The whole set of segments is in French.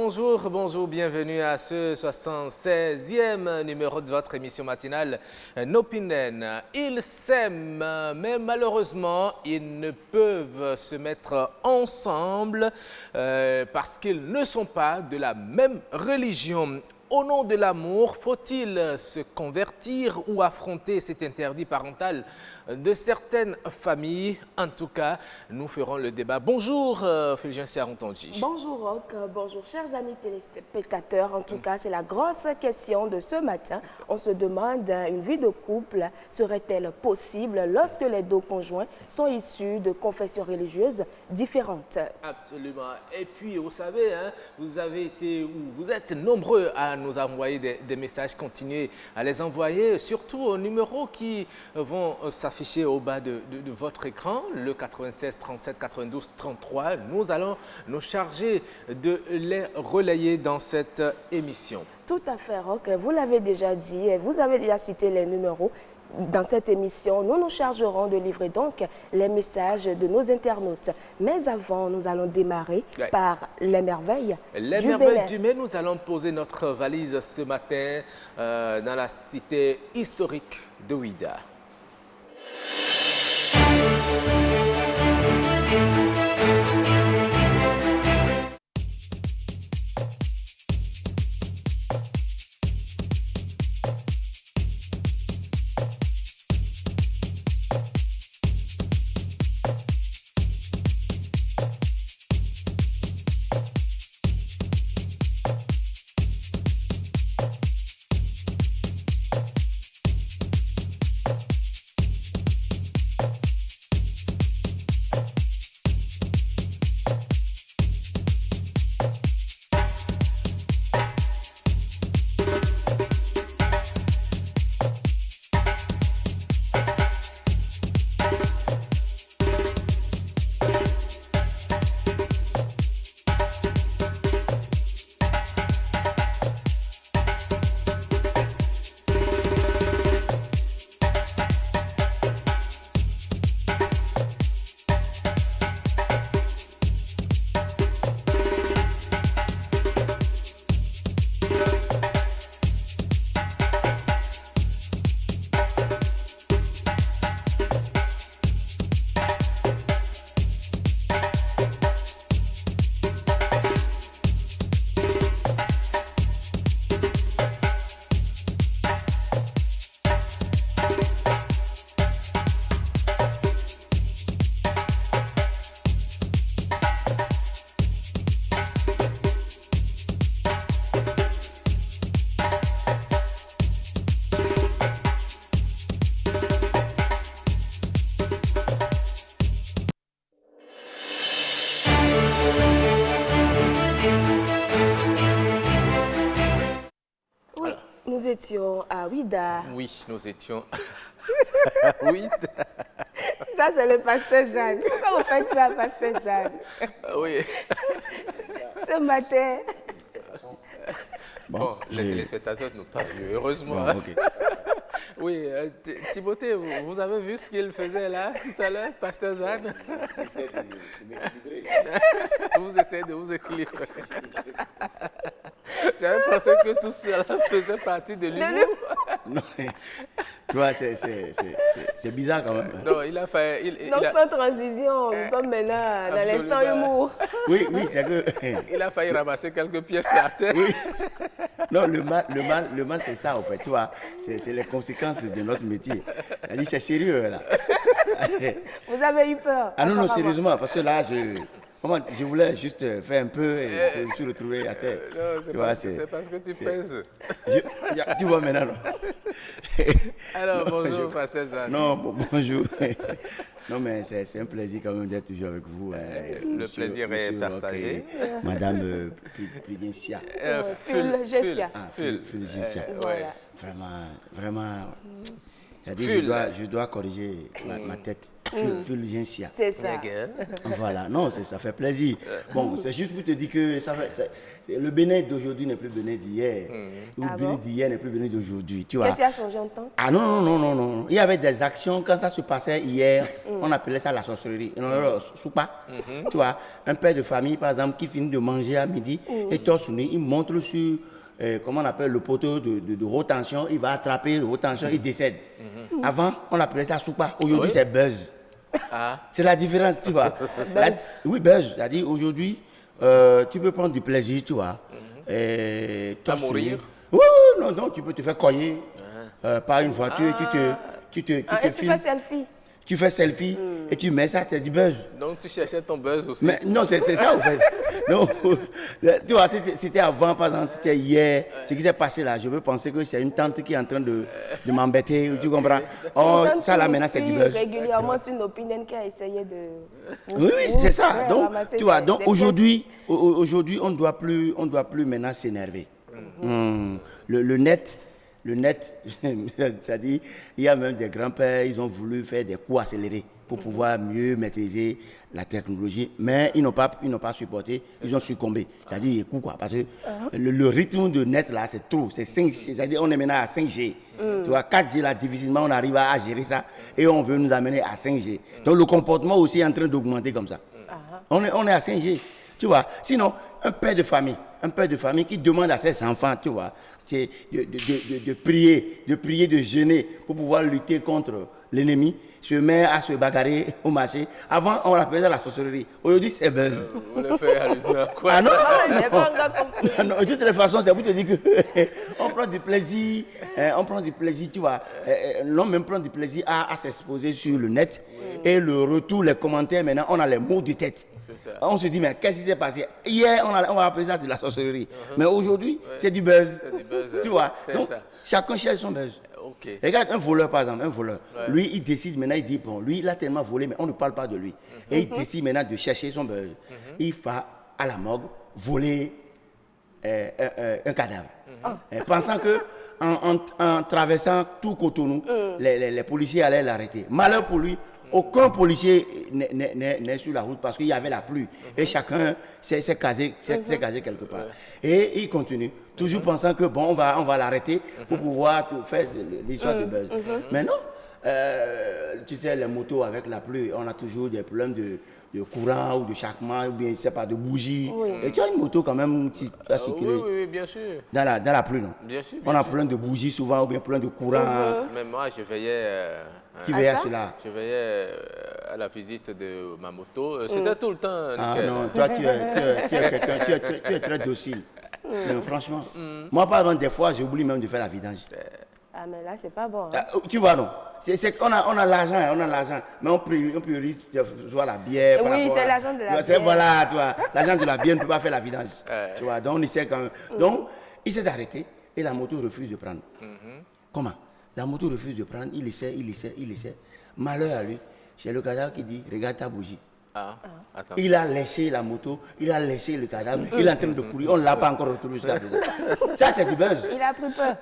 bonjour, bienvenue à ce 76e numéro de votre émission matinale Nopinen. Ils s'aiment, mais malheureusement, ils ne peuvent se mettre ensemble parce qu'ils ne sont pas de la même religion. Au nom de l'amour, faut-il se convertir ou affronter cet interdit parental de certaines familles? En tout cas, nous ferons le débat. Bonjour, Fulgencia Rontonji. Bonjour, Roch. Bonjour, chers amis téléspectateurs. En tout cas, c'est la grosse question de ce matin. On se demande, une vie de couple serait-elle possible lorsque les deux conjoints sont issus de confessions religieuses différentes? Absolument. Et puis, vous savez, vous avez été, ou vous êtes nombreux à nous envoyer des messages. Continuez à les envoyer, surtout aux numéros qui vont s'afficher au bas de votre écran, le 96 37 92 33. Nous allons nous charger de les relayer dans cette émission. Tout à fait, Roch. Vous l'avez déjà dit, vous avez déjà cité les numéros. Dans cette émission, nous nous chargerons de livrer donc les messages de nos internautes. Mais avant, nous allons démarrer par les merveilles du Bénin. Nous allons poser notre valise ce matin dans la cité historique de Ouidah. Nous étions à Ouidah. Oui, nous étions à Ouidah. Ça, c'est le pasteur Zane. Pourquoi vous faites ça, pasteur Zane? Oui. Ce matin. Bon, les téléspectateurs nous parlent, heureusement. Bon, okay. Oui, Timothée, vous avez vu ce qu'il faisait là, tout à l'heure, pasteur Zane? Vous essayez de vous équilibrer. J'avais pensé que tout cela faisait partie de l'humour. Non, tu vois, c'est bizarre quand même. Non, il a fait... Donc, sans transition, nous sommes maintenant dans l'instant humour. Oui, c'est que... Il a failli ramasser quelques pièces par terre. Oui. Non, le mal c'est ça, en fait, tu vois. C'est les conséquences de notre métier. C'est sérieux, là. Vous avez eu peur? Ah non, sérieusement, parce que là, je voulais juste faire un peu et je me suis retrouvé à terre. Non, c'est parce que tu pèses. Tu vois maintenant, non? Alors, bonjour, pasteur Zane. Non, bonjour. Non, mais c'est un plaisir quand même d'être toujours avec vous. Le plaisir est partagé. Madame Fulgencia. Fulgencia. Fulgencia. Vraiment. Je dois corriger ma tête. Fulgencia. C'est ça. Voilà, non, ça fait plaisir. Bon, c'est juste pour te dire que le Bénin d'aujourd'hui n'est plus Bénin d'hier. Ou le Bénin d'hier n'est plus Bénin d'aujourd'hui, tu vois. Qu'est-ce qui a changé en temps? Ah non. Il y avait des actions, quand ça se passait hier, on appelait ça la sorcellerie. Soupa, tu vois. Un père de famille, par exemple, qui finit de manger à midi, et torse nu, il montre sur, comment on appelle, le poteau de haute tension, il va attraper le haute tension, il décède. Avant, on appelait ça soupa. Aujourd'hui, c'est buzz. C'est la différence, tu vois. Oui, buzz. C'est-à-dire, aujourd'hui, tu peux prendre du plaisir, tu vois. À mourir? Oui, non, tu peux te faire cogner par une voiture qui te Et tu filme. fais selfie? Tu fais selfie et tu mets ça, c'est du buzz. Donc tu cherchais ton buzz aussi. Mais non, c'est ça en fait. Non, tu vois, c'était avant, par exemple, c'était hier. Ce qui s'est passé là, je veux penser que c'est une tante qui est en train de m'embêter, tu comprends? Oh, ça là maintenant c'est du buzz. Régulièrement sur une opinion qui a essayé de... Oui, c'est ça. Donc, tu vois, donc des aujourd'hui, on doit plus maintenant s'énerver. Le net, c'est-à-dire, il y a même des grands-pères, ils ont voulu faire des coups accélérés pour pouvoir mieux maîtriser la technologie, mais ils n'ont pas supporté, ils ont succombé. C'est-à-dire, écoute quoi, parce que le rythme de net là, c'est trop, c'est 5G, c'est-à-dire on est maintenant à 5G. Tu vois, 4G là, difficilement on arrive à gérer ça et on veut nous amener à 5G. Donc le comportement aussi est en train d'augmenter comme ça. On est à 5G. Tu vois, sinon, un père de famille qui demande à ses enfants, tu vois, c'est de prier, de jeûner pour pouvoir lutter contre l'ennemi, se met à se bagarrer au marché. Avant, on l'appelait la sorcellerie. Aujourd'hui, c'est buzz. Vous le faites allusion à quoi? Ah non, j'ai pas encore compris. non, de toutes les façons, c'est pour te dire que on prend du plaisir, tu vois. L'homme même prend du plaisir à s'exposer sur le net. Et le retour, les commentaires, maintenant, on a les mots de tête. On se dit, mais qu'est-ce qui s'est passé? Hier, on va appeler ça de la sorcellerie. Mais aujourd'hui, c'est du buzz. Tu vois. Donc, chacun cherche son buzz. Regarde un voleur, par exemple, lui, il décide maintenant, il dit, bon, lui, il a tellement volé, mais on ne parle pas de lui. Et il décide maintenant de chercher son buzz. Il va à la morgue voler un cadavre. Pensant que en traversant tout Cotonou, les policiers allaient l'arrêter. Malheur pour lui, aucun policier n'est sur la route parce qu'il y avait la pluie. Et chacun s'est casé quelque part. Et il continue, toujours pensant que bon, on va l'arrêter pour pouvoir faire l'histoire de buzz. Mais non, tu sais, les motos avec la pluie, on a toujours des problèmes de courant ou de chacun, ou bien, je sais pas, de bougie. Et tu as une moto quand même qui va circuler. Oui, bien sûr. Dans la pluie, non? Bien sûr. On a plein de bougies souvent, ou bien plein de courant. Mais moi, je veillais... Qui veillait à cela? Je veillais à la visite de ma moto. C'était tout le temps nickel. Non, toi, tu es quelqu'un, tu es très docile. Mais franchement, moi, par exemple, des fois, j'oublie même de faire la vidange. Ah, mais là, c'est pas bon. Tu vois, non? On a l'argent, mais on priorise soit la bière. Oui, c'est l'argent de la bière. Voilà, tu vois, l'argent de la bière ne peut pas faire la vidange. Tu vois, donc on essaie quand même. Donc, il s'est arrêté et la moto refuse de prendre. Comment? La moto refuse de prendre, il essaie. Malheur à lui, c'est le cadavre qui dit, regarde ta bougie. Attends. Il a laissé la moto, il a laissé le cadavre, il est en train de courir, on ne l'a pas encore retrouvé jusqu'à présent. Ça, c'est du buzz. Il a pris peur.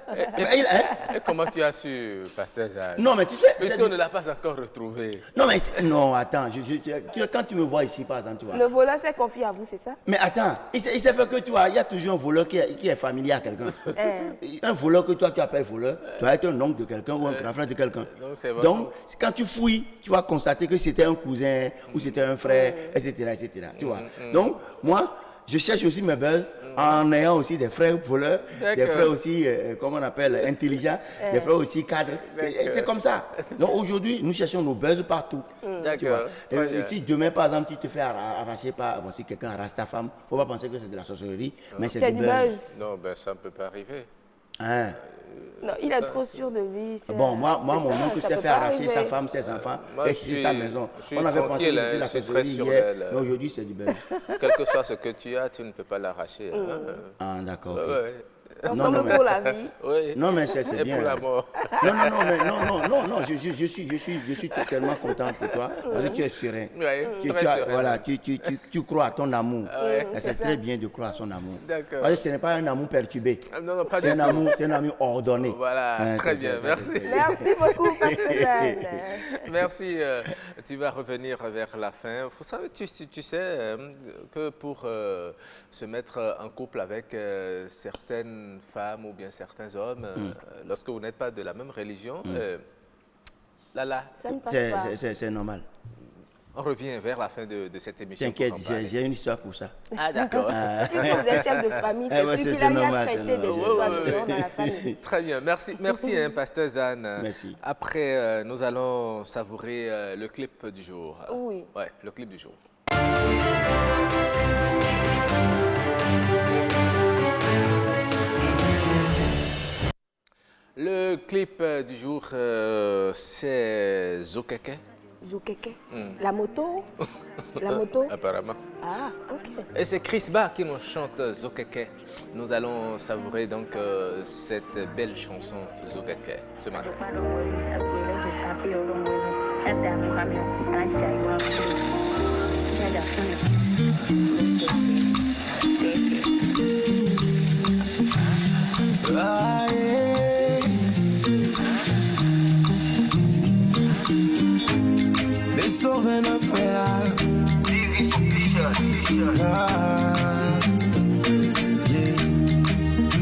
Et comment tu as su, Pasteur Zahar? Non, mais tu sais... Puisqu'on ne l'a pas encore retrouvé. Non, mais... Non, attends, quand tu me vois ici, par exemple, tu vois... Le voleur s'est confié à vous, c'est ça? Mais attends, il s'est fait que, tu vois, il y a toujours un voleur qui est familier à quelqu'un. Un voleur que toi, tu appelles voleur, doit être un oncle de quelqu'un ou un grand frère de quelqu'un. Donc, quand tu fouilles, tu vas constater que c'était un cousin ou c'était un frère, etc. Tu vois. Donc, moi, je cherche aussi mes buzz en ayant aussi des frères voleurs, des frères aussi, comment on appelle, intelligents, des frères aussi cadres. C'est comme ça. Donc, aujourd'hui, nous cherchons nos buzz partout. Tu vois. Et si demain, par exemple, tu te fais arracher par... Bon, si quelqu'un arrache ta femme, il ne faut pas penser que c'est de la sorcellerie, mais c'est du buzz. Non, ben ça ne peut pas arriver. Non, il est trop sûr de lui. Bon, moi mon oncle s'est fait arracher sa femme, ses enfants, et sa maison. On avait pensé que c'était la sorcellerie hier, mais aujourd'hui c'est du buzz. Quel que soit ce que tu as, tu ne peux pas l'arracher. Ah, d'accord. Ensemble pour la vie. Oui. Non, mais c'est Et bien. pour la mort. Non, je suis tellement content pour toi parce que tu es serein. Oui, très serein. Voilà, tu crois à ton amour. Ouais. Et c'est très bien de croire à son amour. D'accord. Parce que ce n'est pas un amour perturbé. Non, pas C'est du un tout. amour ordonné. Voilà, Hein, très c'est- bien, c'est- merci. Merci beaucoup, Pasteur Dan. Merci. Tu vas revenir vers la fin. Vous savez, tu sais que pour se mettre en couple avec certaines femmes ou bien certains hommes, lorsque vous n'êtes pas de la même religion, là, Ça ne passe C'est- pas. C'est normal. on revient vers la fin de cette émission. T'inquiète, pour en parler. j'ai une histoire pour ça. Ah, d'accord. Puisque vous êtes chef de famille, c'est ouais, sûr c'est qu'il a eu à normal, traiter c'est des normal. histoires Ouais, de ouais, genre dans la famille. Très bien, merci hein, Pasteur Zan. Merci. Après, nous allons savourer le clip du jour. Oui. Ouais, le clip du jour. Le clip du jour, c'est Zokeke, Zoukeke. La moto. La moto. apparemment. Ah, ok. Et c'est Chris Ba qui nous chante Zokeke. Nous allons savourer donc cette belle chanson Zokeke ce matin.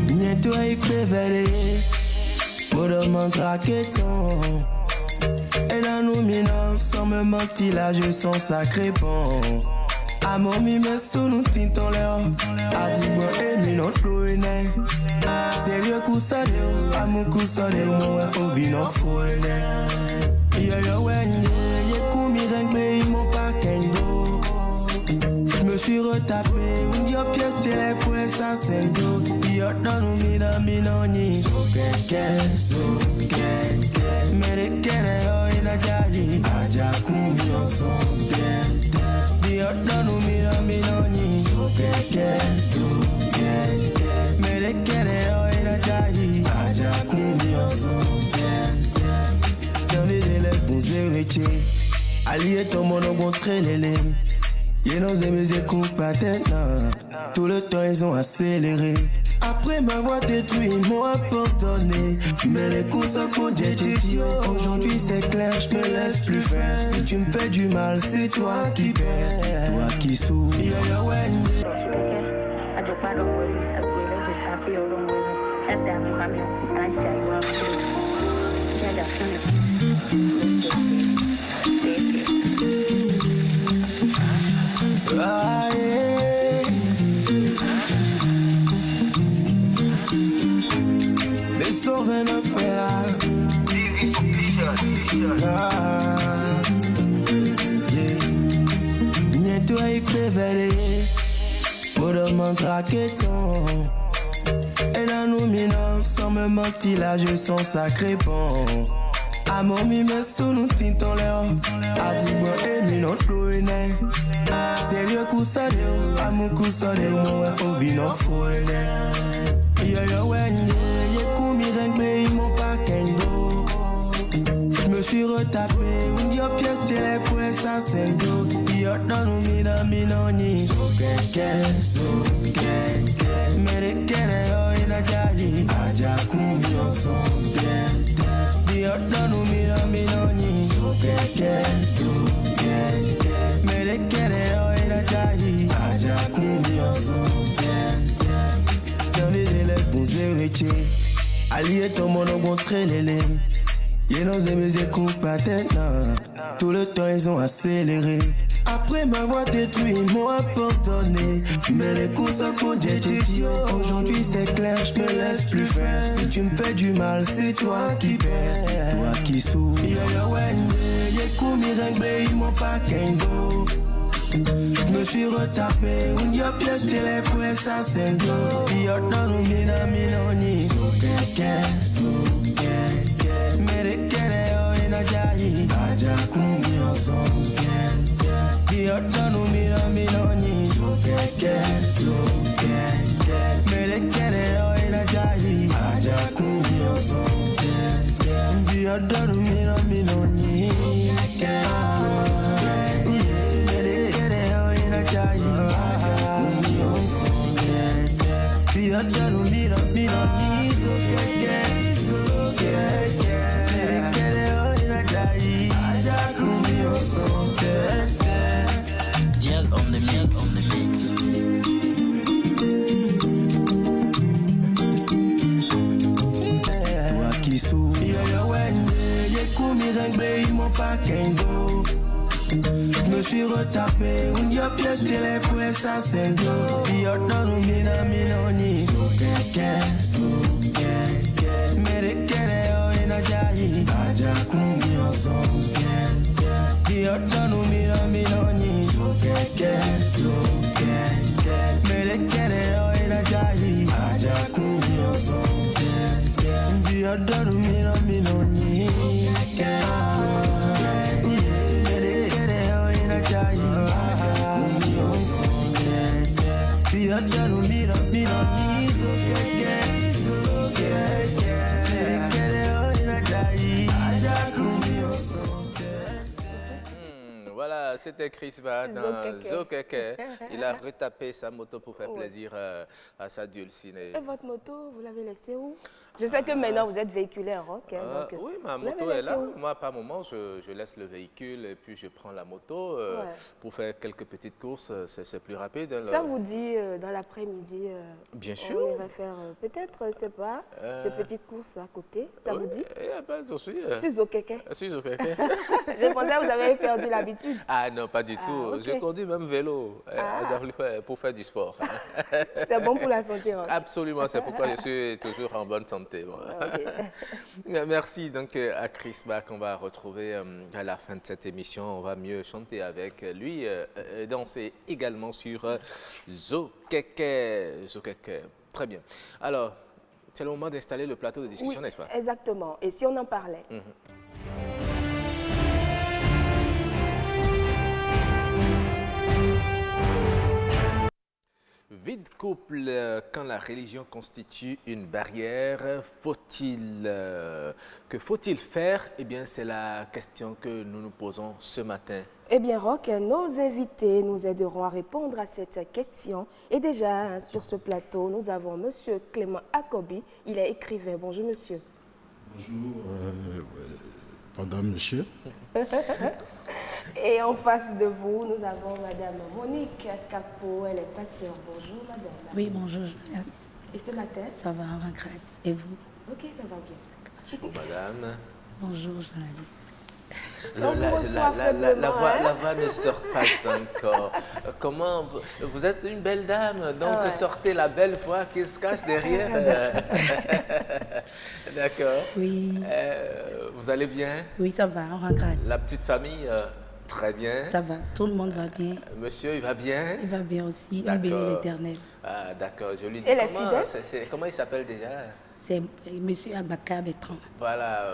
Bientôt il peut veiller pour demain craquer ton. Et dans nos minants, sans me mentir, là je sens sacré bon. A mon mi me sous nous tintons l'air. A dit bon et mi non ploine. Sérieux coup ça de, a mon coup ça de, moi au binon fouine. Yo yo wenye, yé kou mi rengle, ils m'ont pas kendo. Je me suis retapé, on dit pièce télé pour les sasendo. Yo dans nous minoni. So keke, mais les kere yo ina jali. Aja kumi on son Yo dans nous minoni. So keke, mais les kere yo ina jali. Aja kumi on son dans les délais pour zérécher. Allié ton mono contre les Y'a nos amis écoute pas tête, non. Tout le temps ils ont accéléré. Après m'avoir détruit, ils m'ont abandonné. Mais les coups sont contre aujourd'hui c'est clair, je me laisse plus faire. Si tu me fais du mal, c'est toi qui perds, c'est toi qui souffres. Yo yo ouais. Les sauves ne fait là. Bientôt il peut veiller pour demain craquer ton. Et dans nos minants, sans me mentir, là je sens sacré bon. A mon mi me sous nous tintons l'air. A dit bon et mi non ploine. Sérieux coup ça de, a mon coup ça de, moi au binon fouine. Yo yo wenye, yé kou mi rengle, ils m'ont pas kendo. Je me suis retapé, on dit pièce télé pour les sasendo. Yo dans nous minoni. So keke, mais les kere yo ina jali. Aja kumi on son Yo dans nous minoni. So keke, mais les kere yo ina jali. Aja kumi on son dans les délais pour zérécher. Allié ton mono contre les Y'a nos amis écoute pas tête, non. Tout le temps ils ont accéléré. Après m'avoir détruit, ils m'ont abandonné. Mais les coups sont contre aujourd'hui c'est clair, je me laisse plus faire. Si tu me fais du mal, c'est toi qui perds, c'est toi qui souffres. Yo yo ouais, y'a kou mi rengle, ils m'ont pas kendo. Je me suis retapé, on dit pièce télé pour les sasendo. Yo dans nous minoni. So keke, mais les kere yo ina jali. Aja kumi on son Yo dans nous minoni. So keke, mais les kere yo ina jali. Jazz on the mix. C'est toi qui souris. Ils m'ont pas qu'un je me suis retapé, un dia pièce télé pour les sassendo. Yo dans mina minoni, so keke. Mere kere o ina jai, aja kumio so keke. Yo dans mina minoni, so keke. Mere kere o ina jai, aja kumio so keke. Yo dans mina minoni, Voilà, c'était Chris Ba dans Zokeke. Il a retapé sa moto pour faire plaisir à sa dulcinée. Et votre moto, vous l'avez laissée où? Je sais que maintenant vous êtes véhiculé en rock. Donc, oui, ma moto est là. Moi, par moment, je laisse le véhicule et puis je prends la moto pour faire quelques petites courses. C'est plus rapide. Ça vous dit dans l'après-midi, bien sûr. On irait faire peut-être, je ne sais pas, de petites courses à côté. Ça vous dit? Il n'y a pas de souci. Je suis au kéké. Je suis au kéké. Je pensais que vous avez perdu l'habitude. Ah non, pas du tout. Okay. Je conduis même vélo pour faire du sport. C'est bon pour la santé. Hein. Absolument, c'est pourquoi je suis toujours en bonne santé. Bon. Okay. Merci donc à Chris Ba qu'on va retrouver à la fin de cette émission. On va mieux chanter avec lui, danser également sur Zokeke. Très bien. Alors, c'est le moment d'installer le plateau de discussion, n'est-ce pas? Exactement. Et si on en parlait? Vie de couple, quand la religion constitue une barrière, que faut-il faire? Eh bien, c'est la question que nous nous posons ce matin. Eh bien, Roch, nos invités nous aideront à répondre à cette question. Et déjà, sur ce plateau, nous avons M. Clément Akobi. Il est écrivain. Bonjour, monsieur. Bonjour, madame, monsieur. Et en face de vous, nous avons madame Monique Capo. Elle est pasteur. Bonjour, madame. Oui, bonjour, journaliste. Et ce matin? Ça va, en grâce. Et vous? Ok, ça va bien. Bonjour, madame. Bonjour, journaliste. La voix ne sort pas encore. Comment vous êtes une belle dame, donc sortez la belle voix qui se cache derrière. D'accord. Oui. Vous allez bien? Oui, ça va, en grâce. La petite famille, très bien. Ça va, tout le monde va bien. Monsieur, il va bien? Il va bien aussi, il bénit l'Éternel. Ah, d'accord, je lui dis. Et comment il s'appelle déjà? C'est monsieur Abaka Bertrand. Voilà,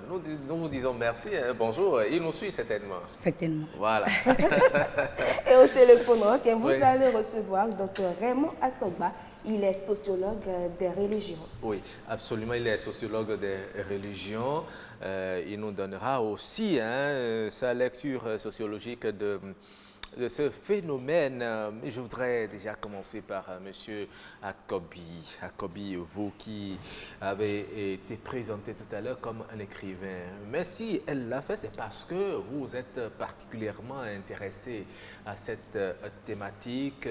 nous vous disons merci, hein, bonjour, il nous suit certainement. Certainement. Voilà. Et au téléphone, vous allez recevoir Dr Raymond Assogba. Il est sociologue des religions. Oui, absolument, il est sociologue des religions. Il nous donnera aussi sa lecture sociologique de ce phénomène. Je voudrais déjà commencer par M. Akobi. Akobi, vous qui avez été présenté tout à l'heure comme un écrivain. Mais si elle l'a fait, c'est parce que vous êtes particulièrement intéressé à cette thématique,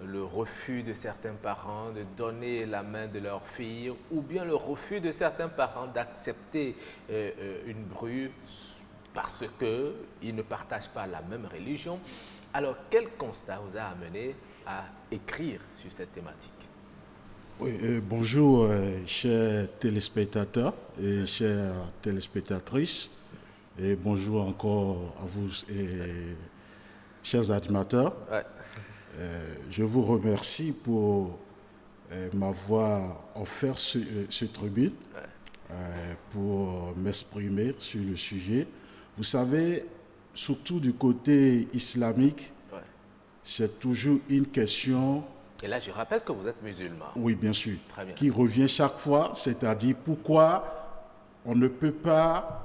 le refus de certains parents de donner la main de leur fille, ou bien le refus de certains parents d'accepter une bru parce qu'ils ne partagent pas la même religion. Alors, quel constat vous a amené à écrire sur cette thématique? Oui, bonjour, chers téléspectateurs et chères téléspectatrices. Et bonjour encore à vous, chers animateurs. Ouais. Je vous remercie pour m'avoir offert ce tribune pour m'exprimer sur le sujet. Vous savez, surtout du côté islamique, c'est toujours une question Et là, je rappelle que vous êtes musulman. Oui, bien sûr. Très bien. Qui revient chaque fois, c'est-à-dire pourquoi on ne peut pas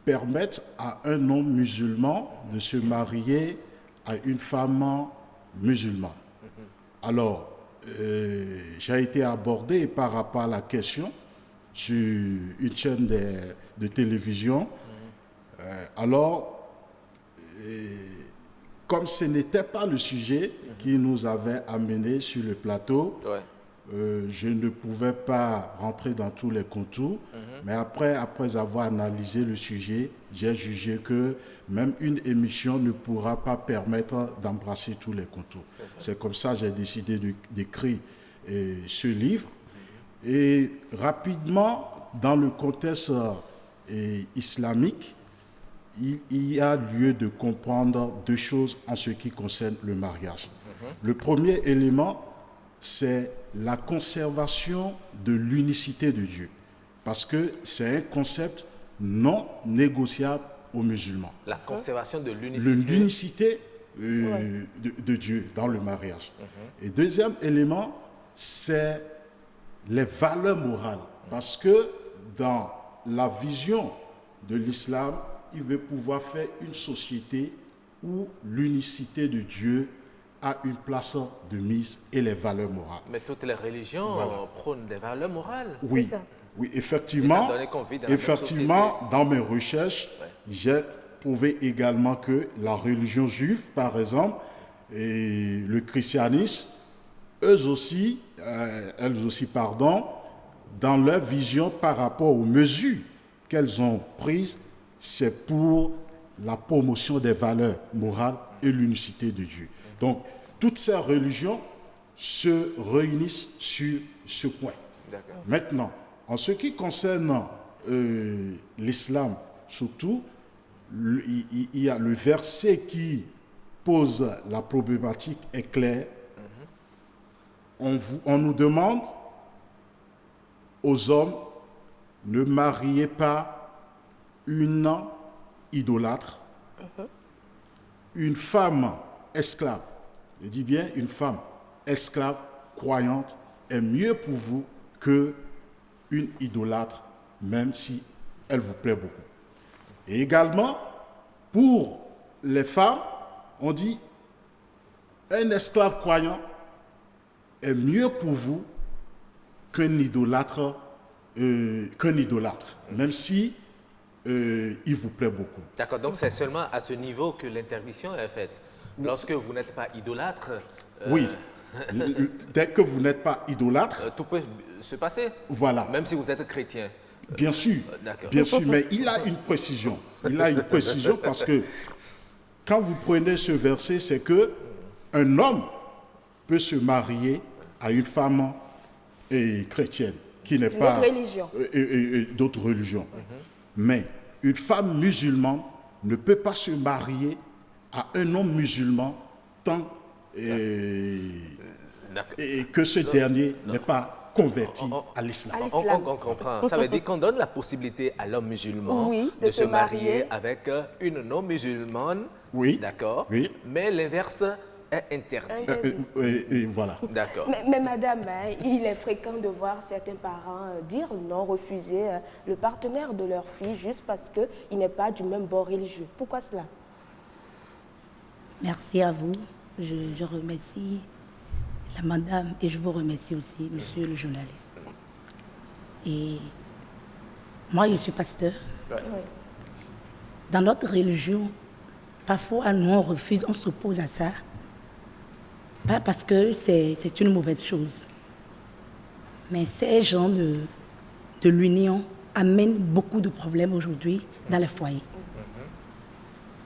permettre à un homme musulman de se marier à une femme musulmane. Alors, j'ai été abordé par rapport à la question sur une chaîne de télévision. Comme ce n'était pas le sujet qui nous avait amené sur le plateau, Ouais. je ne pouvais pas rentrer dans tous les contours, mais après avoir analysé le sujet, j'ai jugé que même une émission ne pourra pas permettre d'embrasser tous les contours. C'est comme ça que j'ai décidé d'écrire ce livre. Et rapidement, dans le contexte islamique, il y a lieu de comprendre deux choses en ce qui concerne le mariage. Le premier élément, c'est la conservation de l'unicité de Dieu. Parce que c'est un concept non négociable aux musulmans. La conservation de l'unicité. L'unicité de Dieu dans le mariage. Et deuxième élément, c'est les valeurs morales. Parce que dans la vision de l'islam, il veut pouvoir faire une société où l'unicité de Dieu a une place de mise et les valeurs morales. Mais toutes les religions prônent des valeurs morales. Oui, C'est ça. oui, effectivement, Étant donné qu'on vit dans la même effectivement, dans mes recherches, j'ai prouvé également que la religion juive, par exemple, et le christianisme, elles aussi, dans leur vision par rapport aux mesures qu'elles ont prises, c'est pour la promotion des valeurs morales et l'unicité de Dieu. Donc, toutes ces religions se réunissent sur ce point. D'accord. Maintenant, en ce qui concerne l'islam, surtout, il y a le verset qui pose la problématique est clair. On nous demande aux hommes, ne mariez pas une idolâtre, une femme esclave. Je dis bien une femme esclave, croyante, est mieux pour vous que une idolâtre, même si elle vous plaît beaucoup. Et également, pour les femmes, on dit un esclave croyant est mieux pour vous qu'un idolâtre, même si il vous plaît beaucoup. D'accord, donc c'est seulement à ce niveau que l'interdiction est faite. Lorsque vous n'êtes pas idolâtre, Oui, dès que vous n'êtes pas idolâtre, tout peut se passer. voilà. Même si vous êtes chrétien. Bien sûr, D'accord. bien sûr, mais il a une précision. Il a une précision parce que quand vous prenez ce verset, c'est que un homme peut se marier à une femme chrétienne qui n'est pas D'autres religions. d'autres religions. Mais une femme musulmane ne peut pas se marier à un homme musulman tant D'accord. et que ce dernier n'est pas converti à l'islam. À l'islam. On comprend. Ça veut dire qu'on donne la possibilité à l'homme musulman Oui, de se marier marier. avec une non-musulmane. Oui. D'accord. Oui. Mais l'inverse est interdit. Et voilà. D'accord. Mais madame, hein, il est fréquent de voir certains parents dire non, refuser le partenaire de leur fille juste parce qu'il n'est pas du même bord religieux. Pourquoi cela? Merci à vous. Je remercie la madame et je vous remercie aussi, monsieur le journaliste. Et moi, je suis pasteur. Oui. Dans notre religion, parfois, nous, on refuse, on s'oppose à ça. Pas parce que c'est une mauvaise chose. Mais ces gens de l'union amènent beaucoup de problèmes aujourd'hui dans les foyers.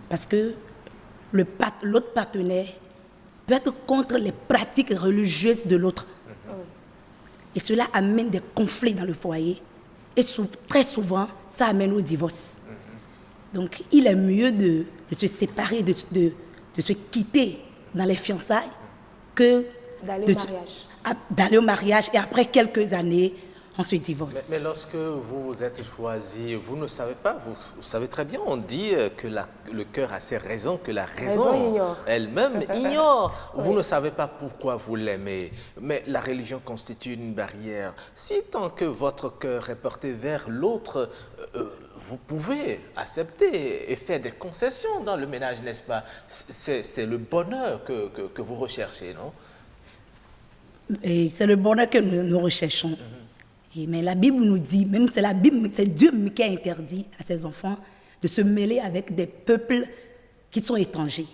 Parce que l'autre partenaire peut être contre les pratiques religieuses de l'autre. Et cela amène des conflits dans le foyer. Et très souvent, ça amène au divorce. Donc, il est mieux de se séparer, de se quitter dans les fiançailles que D'aller au mariage. d'aller au mariage et après quelques années, on se divorce. Mais lorsque vous vous êtes choisi, vous ne savez pas, vous savez très bien, on dit que le cœur a ses raisons, que la raison elle-même ignore. Vous ne savez pas pourquoi vous l'aimez, mais la religion constitue une barrière. Si tant que votre cœur est porté vers l'autre, vous pouvez accepter et faire des concessions dans le ménage, n'est-ce pas? C'est le bonheur que vous recherchez, non? Et c'est le bonheur que nous recherchons. Mais la Bible nous dit, même c'est la Bible, c'est Dieu qui a interdit à ses enfants de se mêler avec des peuples qui sont étrangers.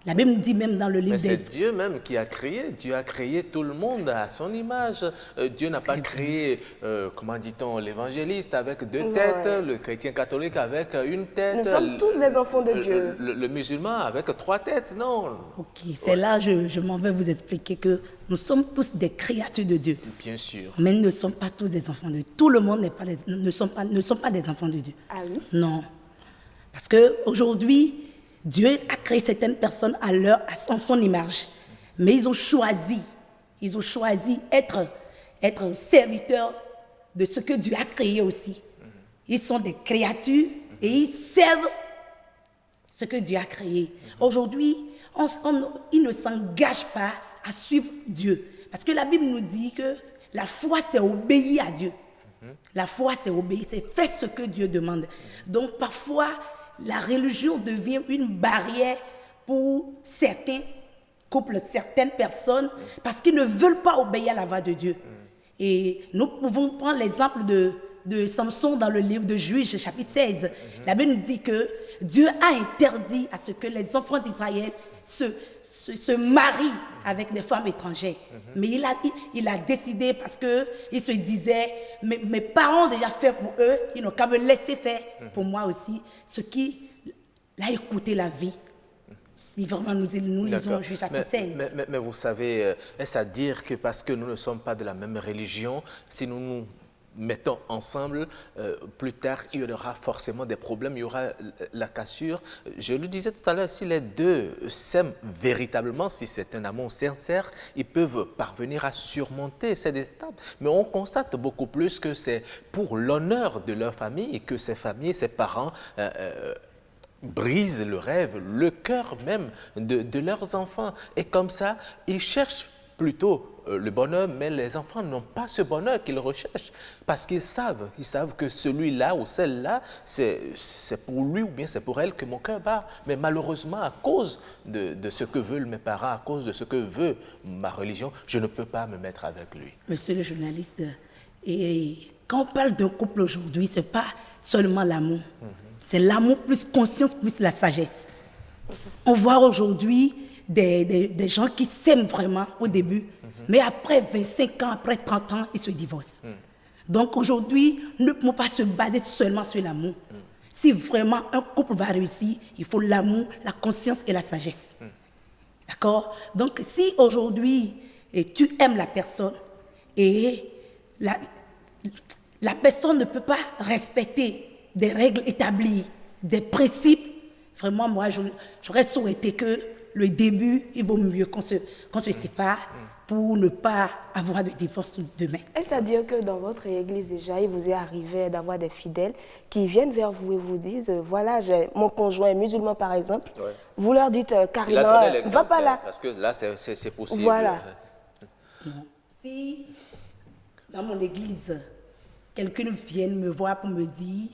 La Bible nous dit même dans le livre des... Mais c'est Dieu même qui a créé. Dieu a créé tout le monde à son image. Dieu n'a pas créé, comment dit-on, l'évangéliste avec deux têtes, le chrétien catholique avec une tête. Nous sommes tous des enfants de Dieu. Le musulman avec 3 têtes, non. Ok, c'est là je m'en vais vous expliquer que nous sommes tous des créatures de Dieu. Bien sûr. Mais nous ne sommes pas tous des enfants de Dieu. Tout le monde ne sont pas des enfants de Dieu. Ah oui? Non. Parce qu'aujourd'hui, Dieu a créé certaines personnes à son image. Mais ils ont choisi être serviteurs de ce que Dieu a créé aussi. Ils sont des créatures et ils servent ce que Dieu a créé. Aujourd'hui, ils ne s'engagent pas à suivre Dieu. Parce que la Bible nous dit que la foi, c'est obéir à Dieu. La foi, c'est obéir, c'est faire ce que Dieu demande. Donc, parfois, la religion devient une barrière pour certains couples, certaines personnes, parce qu'ils ne veulent pas obéir à la voix de Dieu. Et nous pouvons prendre l'exemple de Samson dans le livre de Juges, chapitre 16. La Bible nous dit que Dieu a interdit à ce que les enfants d'Israël se marient avec des femmes étrangères. Mais il a décidé parce qu'il se disait, mes parents ont déjà fait pour eux, ils n'ont qu'à me laisser faire pour moi aussi, ce qui l'a écouté la vie. Si vraiment nous lisons Juges chapitre 16. Mais vous savez, est-ce à dire que parce que nous ne sommes pas de la même religion, si nous nous mettons ensemble, plus tard, il y aura forcément des problèmes, il y aura la cassure. Je le disais tout à l'heure, si les deux s'aiment véritablement, si c'est un amour sincère, ils peuvent parvenir à surmonter ces étapes. Mais on constate beaucoup plus que c'est pour l'honneur de leur famille et que ces familles, ces parents brisent le rêve, le cœur même de leurs enfants. Et comme ça, ils cherchent plutôt le bonheur, mais les enfants n'ont pas ce bonheur qu'ils recherchent parce qu'ils savent que celui-là ou celle-là, c'est pour lui ou bien c'est pour elle que mon cœur bat. Mais malheureusement, à cause de ce que veulent mes parents, à cause de ce que veut ma religion, je ne peux pas me mettre avec lui. Monsieur le journaliste, et quand on parle d'un couple aujourd'hui, ce n'est pas seulement l'amour. C'est l'amour plus conscience plus la sagesse. On voit aujourd'hui des gens qui s'aiment vraiment au début, mais après 25 ans, après 30 ans, ils se divorcent. Donc aujourd'hui, nous ne pouvons pas se baser seulement sur l'amour. Si vraiment un couple va réussir, il faut l'amour, la conscience et la sagesse. D'accord? Donc si aujourd'hui, tu aimes la personne et la personne ne peut pas respecter des règles établies, des principes, vraiment moi j'aurais souhaité que le début, il vaut mieux qu'on se sépare pour ne pas avoir de divorce demain. Est-ce à dire que dans votre église déjà, il vous est arrivé d'avoir des fidèles qui viennent vers vous et vous disent, voilà, j'ai mon conjoint musulman par exemple, vous leur dites, carrément, va pas là. Parce que là, c'est possible. Voilà. Si dans mon église, quelqu'un vient me voir pour me dire,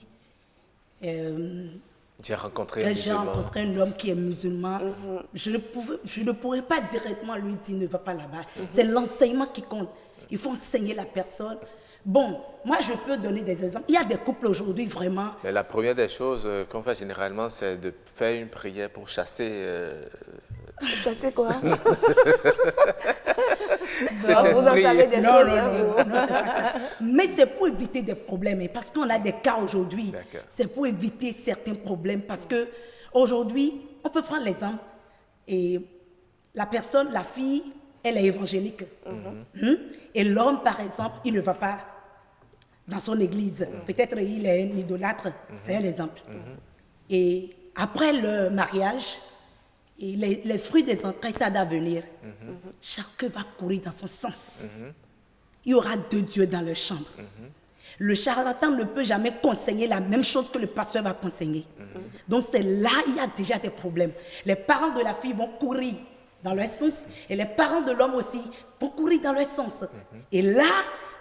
j'ai rencontré un homme qui est musulman. Je ne pourrais pas directement lui dire ne va pas là-bas. C'est l'enseignement qui compte. Il faut enseigner la personne. Bon, moi je peux donner des exemples. Il y a des couples aujourd'hui vraiment. Mais la première des choses qu'on fait généralement, c'est de faire une prière pour chasser. Chasser quoi? Vous en savez des choses. Non, c'est pas ça. Mais c'est pour éviter des problèmes. Parce qu'on a des cas aujourd'hui. C'est pour éviter certains problèmes. Parce que aujourd'hui, on peut prendre l'exemple. Et la personne, la fille, elle est évangélique. Et l'homme, par exemple, il ne va pas dans son église. Peut-être il est un idolâtre. C'est un exemple. Et après le mariage, et les fruits des entrailles tardent à venir. Chacun va courir dans son sens. il y aura 2 dieux dans leur chambre. Le charlatan ne peut jamais conseiller la même chose que le pasteur va conseiller. Donc c'est là il y a déjà des problèmes. Les parents de la fille vont courir dans leur sens et les parents de l'homme aussi vont courir dans leur sens. Et là,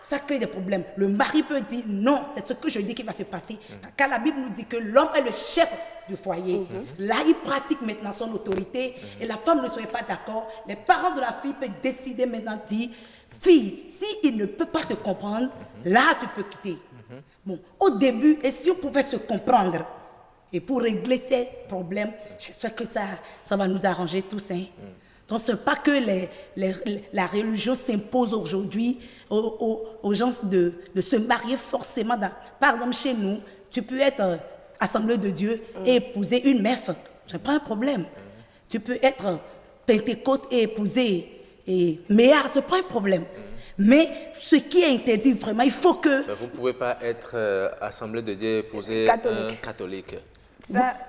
ça crée des problèmes. Le mari peut dire non, c'est ce que je dis qui va se passer. Car la Bible nous dit que l'homme est le chef du foyer. Là, il pratique maintenant son autorité et la femme ne serait pas d'accord. Les parents de la fille peuvent décider maintenant, dire fille, s'il ne peut pas te comprendre, là tu peux quitter. Bon, au début, et si on pouvait se comprendre, et pour régler ces problèmes, j'espère que ça va nous arranger tous. Donc, ce n'est pas que la religion s'impose aujourd'hui aux gens de se marier forcément. Par exemple, chez nous, tu peux être Assemblée de Dieu et épouser une meuf. Ce n'est pas un problème. Tu peux être Pentecôte et épouser Méard, ce n'est pas un problème. Mais ce qui est interdit, vraiment, il faut que... Vous ne pouvez pas être Assemblée de Dieu et épouser un catholique.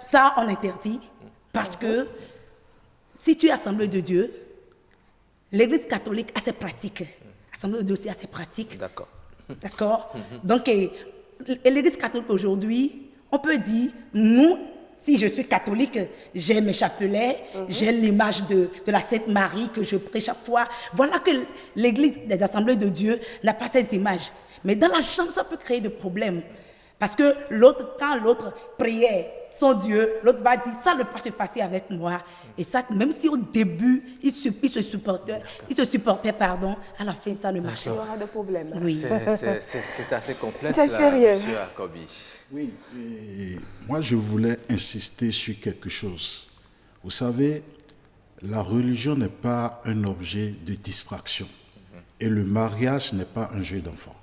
Ça, on interdit parce que si tu es Assemblée de Dieu, l'Église catholique a ses pratiques. L'Assemblée de Dieu aussi a ses pratiques. D'accord. D'accord. Donc, l'Église catholique aujourd'hui, on peut dire, nous, si je suis catholique, j'ai mes chapelets, j'ai l'image de la Sainte Marie que je prie chaque fois. Voilà que l'Église des Assemblées de Dieu n'a pas ces images. Mais dans la chambre, ça peut créer des problèmes. Parce que quand l'autre priait son Dieu, l'autre va dire, ça ne peut pas se passer avec moi. Et ça, même si au début, il se supportait, à la fin, ça ne marchait pas. Il y aura des problèmes. Oui. C'est assez complexe. C'est sérieux. Monsieur Akobi. Oui, et moi je voulais insister sur quelque chose. Vous savez, la religion n'est pas un objet de distraction. Et le mariage n'est pas un jeu d'enfant.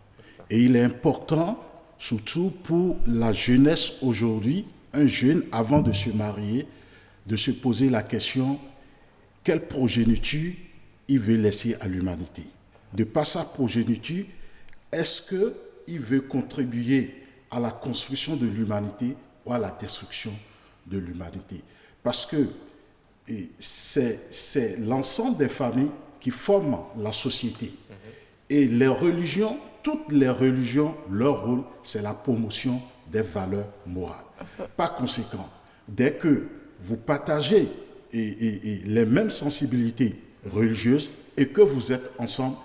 Et il est important, surtout pour la jeunesse aujourd'hui, un jeune, avant de se marier, de se poser la question, quelle progéniture il veut laisser à l'humanité? De par sa progéniture, est-ce qu'il veut contribuer à la construction de l'humanité ou à la destruction de l'humanité? Parce que c'est l'ensemble des familles qui forment la société. Et les religions, toutes les religions, leur rôle, c'est la promotion des valeurs morales. Par conséquent, dès que vous partagez les mêmes sensibilités religieuses et que vous êtes ensemble,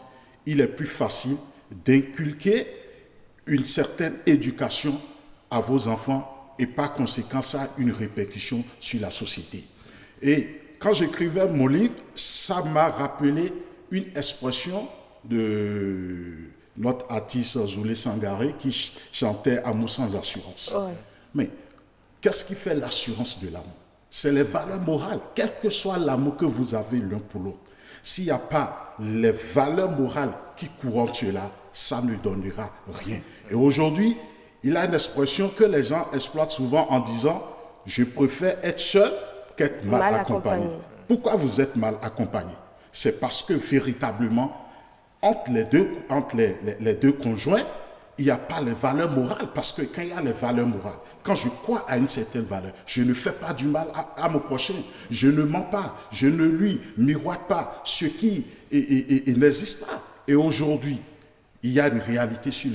il est plus facile d'inculquer une certaine éducation à vos enfants et par conséquent, ça a une répercussion sur la société. Et quand j'écrivais mon livre, ça m'a rappelé une expression de notre artiste Zoulé Sangaré qui chantait « Amour sans assurance ». Mais qu'est-ce qui fait l'assurance de l'amour? C'est les valeurs morales, quel que soit l'amour que vous avez l'un pour l'autre. S'il n'y a pas les valeurs morales qui couronnent cela, ça ne donnera rien. Et aujourd'hui, il y a une expression que les gens exploitent souvent en disant « je préfère être seul qu'être mal accompagné ». Pourquoi vous êtes mal accompagné? C'est parce que véritablement, entre les deux conjoints, il n'y a pas les valeurs morales. Parce que quand il y a les valeurs morales, quand je crois à une certaine valeur, je ne fais pas du mal à mon prochain. Je ne mens pas, je ne lui miroite pas ce qui n'existe pas. Et aujourd'hui, il y a une réalité sur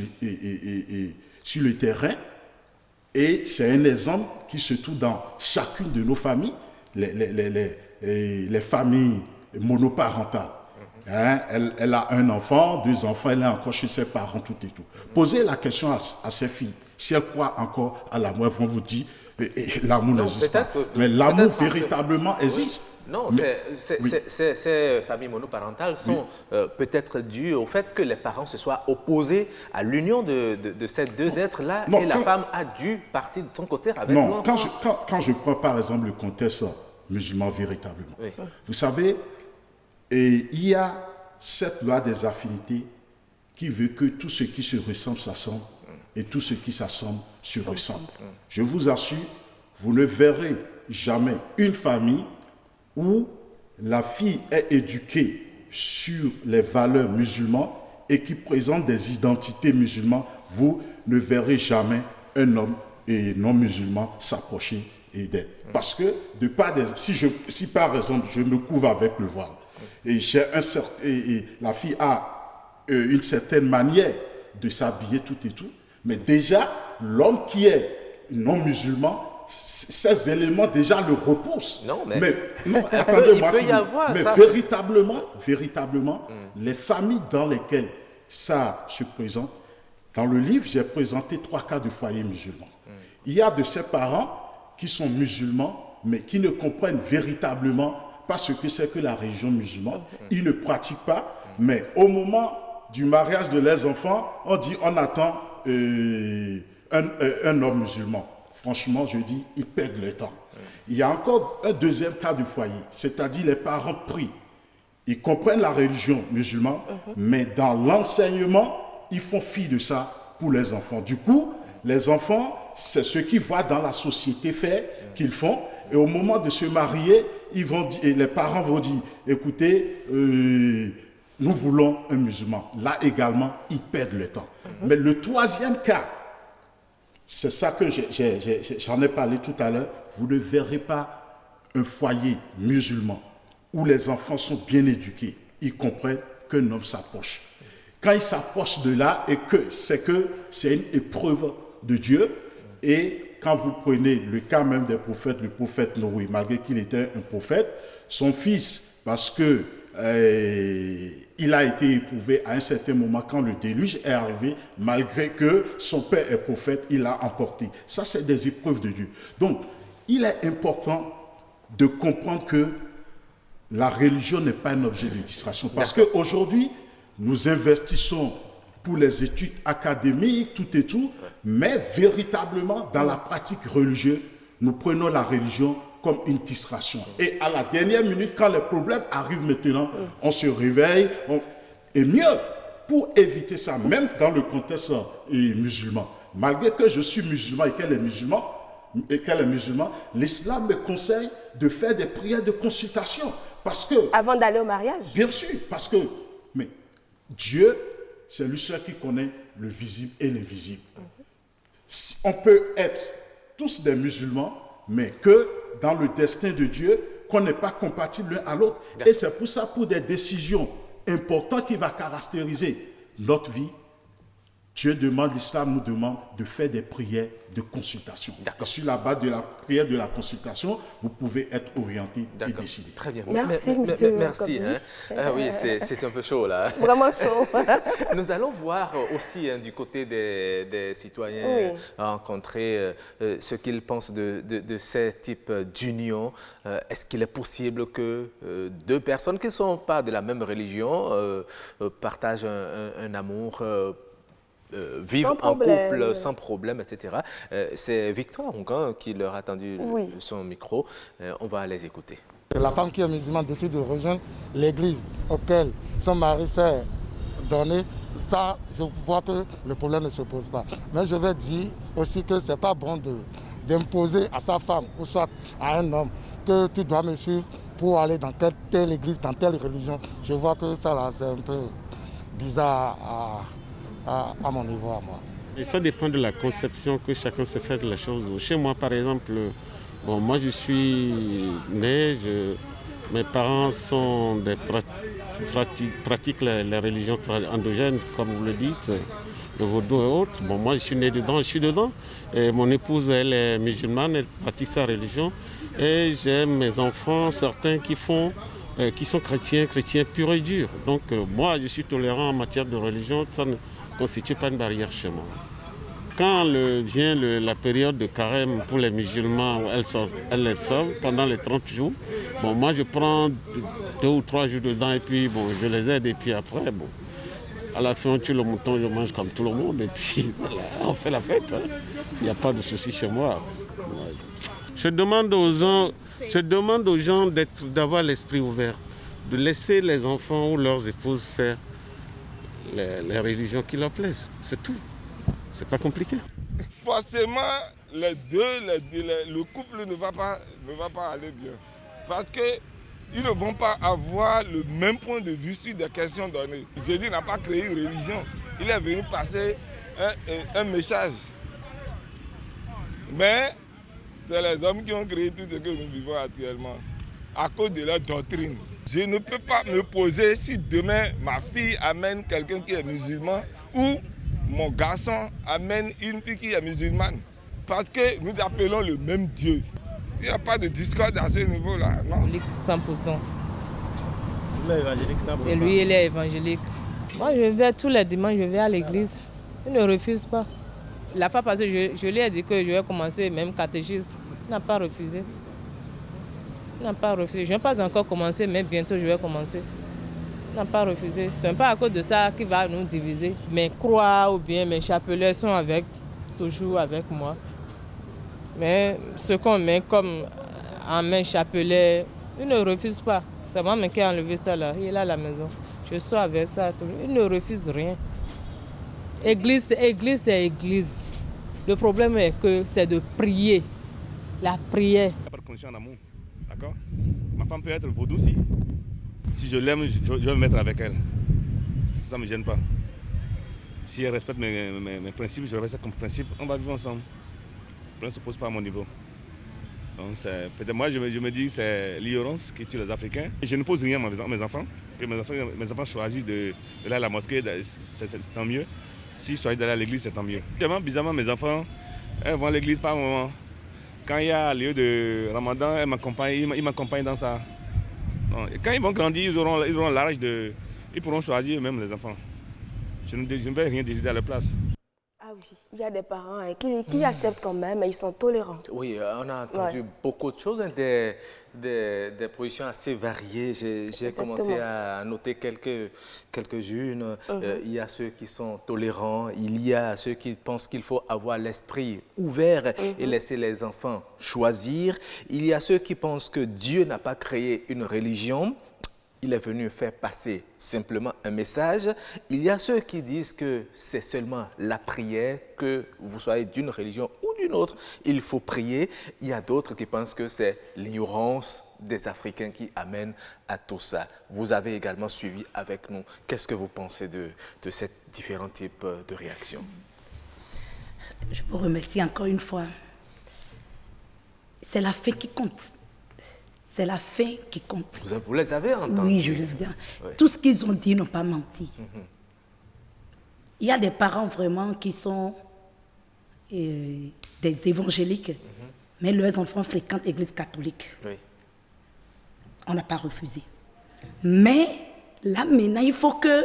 le terrain. Et c'est un exemple qui se trouve dans chacune de nos familles, les familles monoparentales. Hein, elle a un enfant, 2 enfants, elle est encore chez ses parents, tout et tout. Posez la question à ses filles. Si elles croient encore à l'amour, elles vont vous dire l'amour n'existe pas. Mais l'amour véritablement existe. Non, ces familles monoparentales sont peut-être dues au fait que les parents se soient opposés à l'union de ces deux êtres-là et la femme a dû partir de son côté avec l'enfant. Quand je prends par exemple le contexte musulman véritablement, vous savez, et il y a cette loi des affinités qui veut que tout ce qui se ressemble s'assemble et tout ce qui s'assemble se ressemble. Je vous assure, vous ne verrez jamais une famille où la fille est éduquée sur les valeurs musulmanes et qui présente des identités musulmanes. Vous ne verrez jamais un homme et non musulman s'approcher d'elle. Parce que si par exemple je me couvre avec le voile, et la fille a une certaine manière de s'habiller, tout et tout. Mais déjà, l'homme qui est non-musulman, ces éléments déjà le repoussent. Non, mais attendez-moi, il peut y avoir mais ça. véritablement, les familles dans lesquelles ça se présente, dans le livre, j'ai présenté 3 cas de foyers musulmans. Il y a de ces parents qui sont musulmans, mais qui ne comprennent véritablement pas ce que c'est que la religion musulmane. Ils ne pratiquent pas, mais au moment du mariage de leurs enfants, on dit on attend un homme musulman. Franchement, je dis, ils perdent le temps. Il y a encore un deuxième cas de foyer, c'est-à-dire les parents prient. Ils comprennent la religion musulmane, mais dans l'enseignement, ils font fi de ça pour les enfants. Du coup, les enfants, c'est ce qu'ils voient dans la société faire qu'ils font. Et au moment de se marier, les parents vont dire, écoutez, nous voulons un musulman. Là également, ils perdent le temps. Mais le troisième cas, c'est ça que j'en ai parlé tout à l'heure, vous ne verrez pas un foyer musulman où les enfants sont bien éduqués. Ils comprennent qu'un homme s'approche. Quand il s'approche de là et que c'est une épreuve de Dieu, et quand vous prenez le cas même des prophètes, le prophète Noé, malgré qu'il était un prophète, son fils, parce que il a été éprouvé à un certain moment quand le déluge est arrivé, malgré que son père est prophète, il l'a emporté. Ça, c'est des épreuves de Dieu. Donc, il est important de comprendre que la religion n'est pas un objet de distraction. Parce qu'aujourd'hui, nous investissons pour les études académiques, tout et tout, mais véritablement, dans la pratique religieuse, nous prenons la religion comme une distraction. Et à la dernière minute, quand les problèmes arrivent maintenant, on se réveille. Et mieux, pour éviter ça, même dans le contexte musulman, malgré que je suis musulman et qu'elle est musulmane, l'islam me conseille de faire des prières de consultation. Parce que, avant d'aller au mariage? Bien sûr, parce que mais Dieu, c'est lui seul qui connaît le visible et l'invisible. On peut être tous des musulmans, mais que dans le destin de Dieu, qu'on n'est pas compatibles l'un à l'autre. Et c'est pour ça, pour des décisions importantes qui vont caractériser notre vie, Dieu demande, l'islam nous demande de faire des prières de consultation. Et sur la base de la prière de la consultation, vous pouvez être orienté et décidé. Très bien. Merci, monsieur. Merci. Oui, c'est un peu chaud là. Vraiment chaud. Nous allons voir aussi du côté des citoyens rencontrer ce qu'ils pensent de ces types d'union. Est-ce qu'il est possible que 2 personnes qui ne sont pas de la même religion partagent un amour vivre en couple sans problème, etc. C'est Victoire qui leur a tendu son micro. On va les écouter. La femme qui est musulmane décide de rejoindre l'église auquel son mari s'est donné. Ça, je vois que le problème ne se pose pas. Mais je vais dire aussi que ce n'est pas bon d'imposer à sa femme ou soit à un homme que tu dois me suivre pour aller dans telle église, dans telle religion. Je vois que ça, là, c'est un peu bizarre à mon niveau, à moi. Et ça dépend de la conception que chacun se fait de la chose. Chez moi, par exemple, moi je suis né, mes parents sont pratiquent les religions endogènes, comme vous le dites, le vaudou et autres. Moi je suis né dedans, je suis dedans. Et mon épouse, elle est musulmane, elle pratique sa religion. Et j'ai mes enfants, certains qui sont chrétiens purs et durs. Donc moi je suis tolérant en matière de religion, ça ne constitue pas une barrière chez moi. Quand vient la période de carême pour les musulmans, elles les sauvent pendant les 30 jours. Moi je prends 2 ou 3 jours dedans et puis je les aide et puis après, à la fin on tue le mouton, je mange comme tout le monde et puis voilà, on fait la fête. Il n'y a pas de souci chez moi. Je demande aux gens d'avoir l'esprit ouvert, de laisser les enfants ou leurs épouses faire les religions qui leur plaisent. C'est tout. C'est pas compliqué. Forcément, le couple ne va pas aller bien. Parce qu'ils ne vont pas avoir le même point de vue sur des questions données. Jésus n'a pas créé une religion. Il est venu passer un message. Mais c'est les hommes qui ont créé tout ce que nous vivons actuellement, à cause de leur doctrine. Je ne peux pas me poser si demain ma fille amène quelqu'un qui est musulman ou mon garçon amène une fille qui est musulmane. Parce que nous appelons le même Dieu. Il n'y a pas de discorde à ce niveau-là, non. 100%. Il est évangélique 100%. Et lui, il est évangélique. Moi, je vais tous les dimanches, je vais à l'église. Il ne refuse pas. La fois passée, je lui ai dit que je vais commencer même catéchisme. Il n'a pas refusé. Il n'a pas refusé. Je n'ai pas encore commencé, mais bientôt je vais commencer. Il n'a pas refusé. Ce n'est pas à cause de ça qu'il va nous diviser. Mes croix ou bien mes chapelets sont toujours avec moi. Mais ce qu'on met comme en main chapelet, il ne refuse pas. C'est moi qui ai enlevé ça là. Il est à la maison. Je suis avec ça toujours. Il ne refuse rien. Église, c'est église. Le problème est que c'est de prier. La prière. Il n'y a pas de condition en amour. D'accord? Ma femme peut être vaudou aussi. Si je l'aime, je vais me mettre avec elle. Ça ne me gêne pas. Si elle respecte mes principes, je respecte ça comme principe. On va vivre ensemble. Le problème ne se pose pas à mon niveau. Donc peut-être moi, je me dis que c'est l'ignorance qui tue les Africains. Je ne pose rien à mes enfants. Que mes enfants choisissent d'aller à la mosquée, c'est tant mieux. S'ils choisissent d'aller à l'église, c'est tant mieux. Bizarrement, mes enfants, elles vont à l'église par moment. Quand il y a lieu de Ramadan, ils m'accompagnent dans ça. Et quand ils vont grandir, ils auront l'âge ils pourront choisir eux-mêmes les enfants. Je ne vais rien décider à leur place. Ah oui, il y a des parents qui acceptent quand même, mais ils sont tolérants. Oui, on a entendu beaucoup de choses, des positions assez variées. J'ai commencé à noter quelques-unes. Il y a ceux qui sont tolérants, il y a ceux qui pensent qu'il faut avoir l'esprit ouvert et laisser les enfants choisir. Il y a ceux qui pensent que Dieu n'a pas créé une religion. Il est venu faire passer simplement un message. Il y a ceux qui disent que c'est seulement la prière, que vous soyez d'une religion ou d'une autre, il faut prier. Il y a d'autres qui pensent que c'est l'ignorance des Africains qui amène à tout ça. Vous avez également suivi avec nous. Qu'est-ce que vous pensez de ces différents types de réactions? Je vous remercie encore une fois. C'est la fin qui compte. C'est la fin qui compte. Vous les avez entendus? Oui, je les ai. Oui. Tout ce qu'ils ont dit, ils n'ont pas menti. Il y a des parents vraiment qui sont des évangéliques, mais leurs enfants fréquentent l'église catholique. Oui. On n'a pas refusé. Mais là, maintenant, il faut que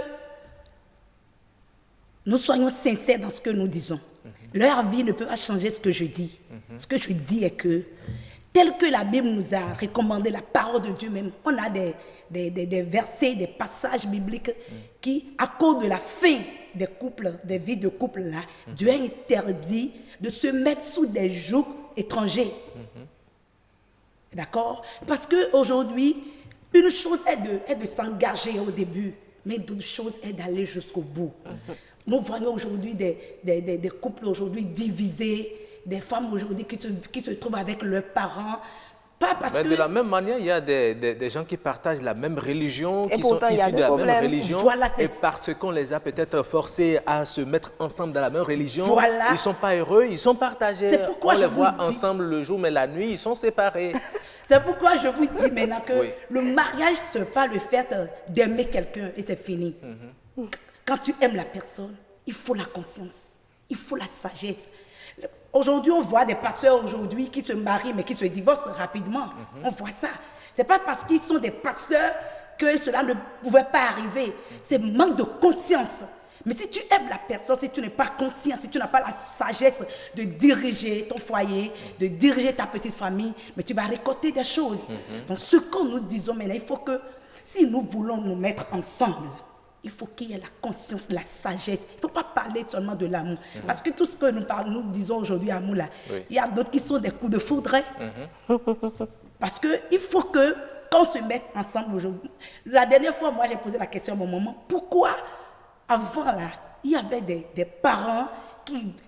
nous soyons sincères dans ce que nous disons. Leur vie ne peut pas changer ce que je dis. Ce que je dis est que tel que la Bible nous a recommandé, la parole de Dieu même, on a des versets, des passages bibliques qui, à cause de la fin des couples, des vies de couple là, Dieu a interdit de se mettre sous des jougs étrangers. D'accord? Parce qu'aujourd'hui, une chose est de s'engager au début, mais d'autres choses est d'aller jusqu'au bout. Nous voyons aujourd'hui des couples aujourd'hui divisés, des femmes aujourd'hui qui se trouvent avec leurs parents. Pas parce mais que... de la même manière, il y a des gens qui partagent la même religion, qui sont issus de la même religion. Voilà, et parce qu'on les a peut-être forcés à se mettre ensemble dans la même religion, voilà. Ils ne sont pas heureux, ils sont partagés. C'est pourquoi on les voit ensemble le jour, mais la nuit, ils sont séparés. C'est pourquoi je vous dis maintenant que le mariage, ce n'est pas le fait d'aimer quelqu'un et c'est fini. Quand tu aimes la personne, il faut la conscience, il faut la sagesse. Aujourd'hui, on voit des pasteurs aujourd'hui qui se marient mais qui se divorcent rapidement. On voit ça. Ce n'est pas parce qu'ils sont des pasteurs que cela ne pouvait pas arriver. C'est manque de conscience. Mais si tu aimes la personne, si tu n'es pas conscient, si tu n'as pas la sagesse de diriger ton foyer, de diriger ta petite famille, mais tu vas récolter des choses. Donc ce que nous disons maintenant, il faut que si nous voulons nous mettre ensemble, il faut qu'il y ait la conscience, la sagesse. Il ne faut pas parler seulement de l'amour. Parce que tout ce que nous disons aujourd'hui, amour, là, il y a d'autres qui sont des coups de foudre. Parce qu'il faut que, quand on se mette ensemble aujourd'hui, la dernière fois, moi, j'ai posé la question à mon maman, pourquoi, avant, là, il y avait des parents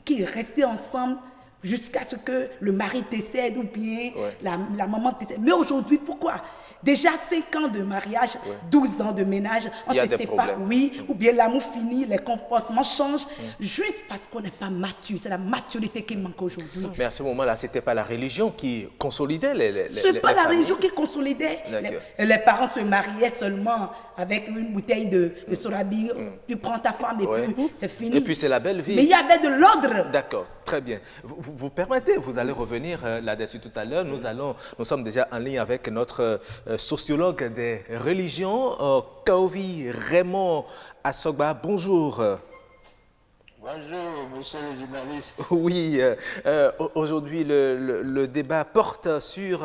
qui restaient ensemble jusqu'à ce que le mari décède ou bien la maman décède. Mais aujourd'hui, pourquoi? Déjà 5 ans de mariage, 12 ans de ménage, on se sépare, ou bien l'amour finit, les comportements changent, juste parce qu'on n'est pas mature. C'est la maturité qui manque aujourd'hui. Mais à ce moment-là, ce n'était pas la religion qui consolidait les c'est pas la religion qui consolidait. Les parents se mariaient seulement avec une bouteille de sorabi. Tu prends ta femme et puis c'est fini. Et puis c'est la belle vie. Mais il y avait de l'ordre. D'accord, très bien. Vous permettez, vous allez revenir là-dessus tout à l'heure. Nous sommes déjà en ligne avec notre sociologue des religions, Kaovi Raymond Assogba. Bonjour. Bonjour, monsieur le journaliste. Oui, aujourd'hui, le débat porte sur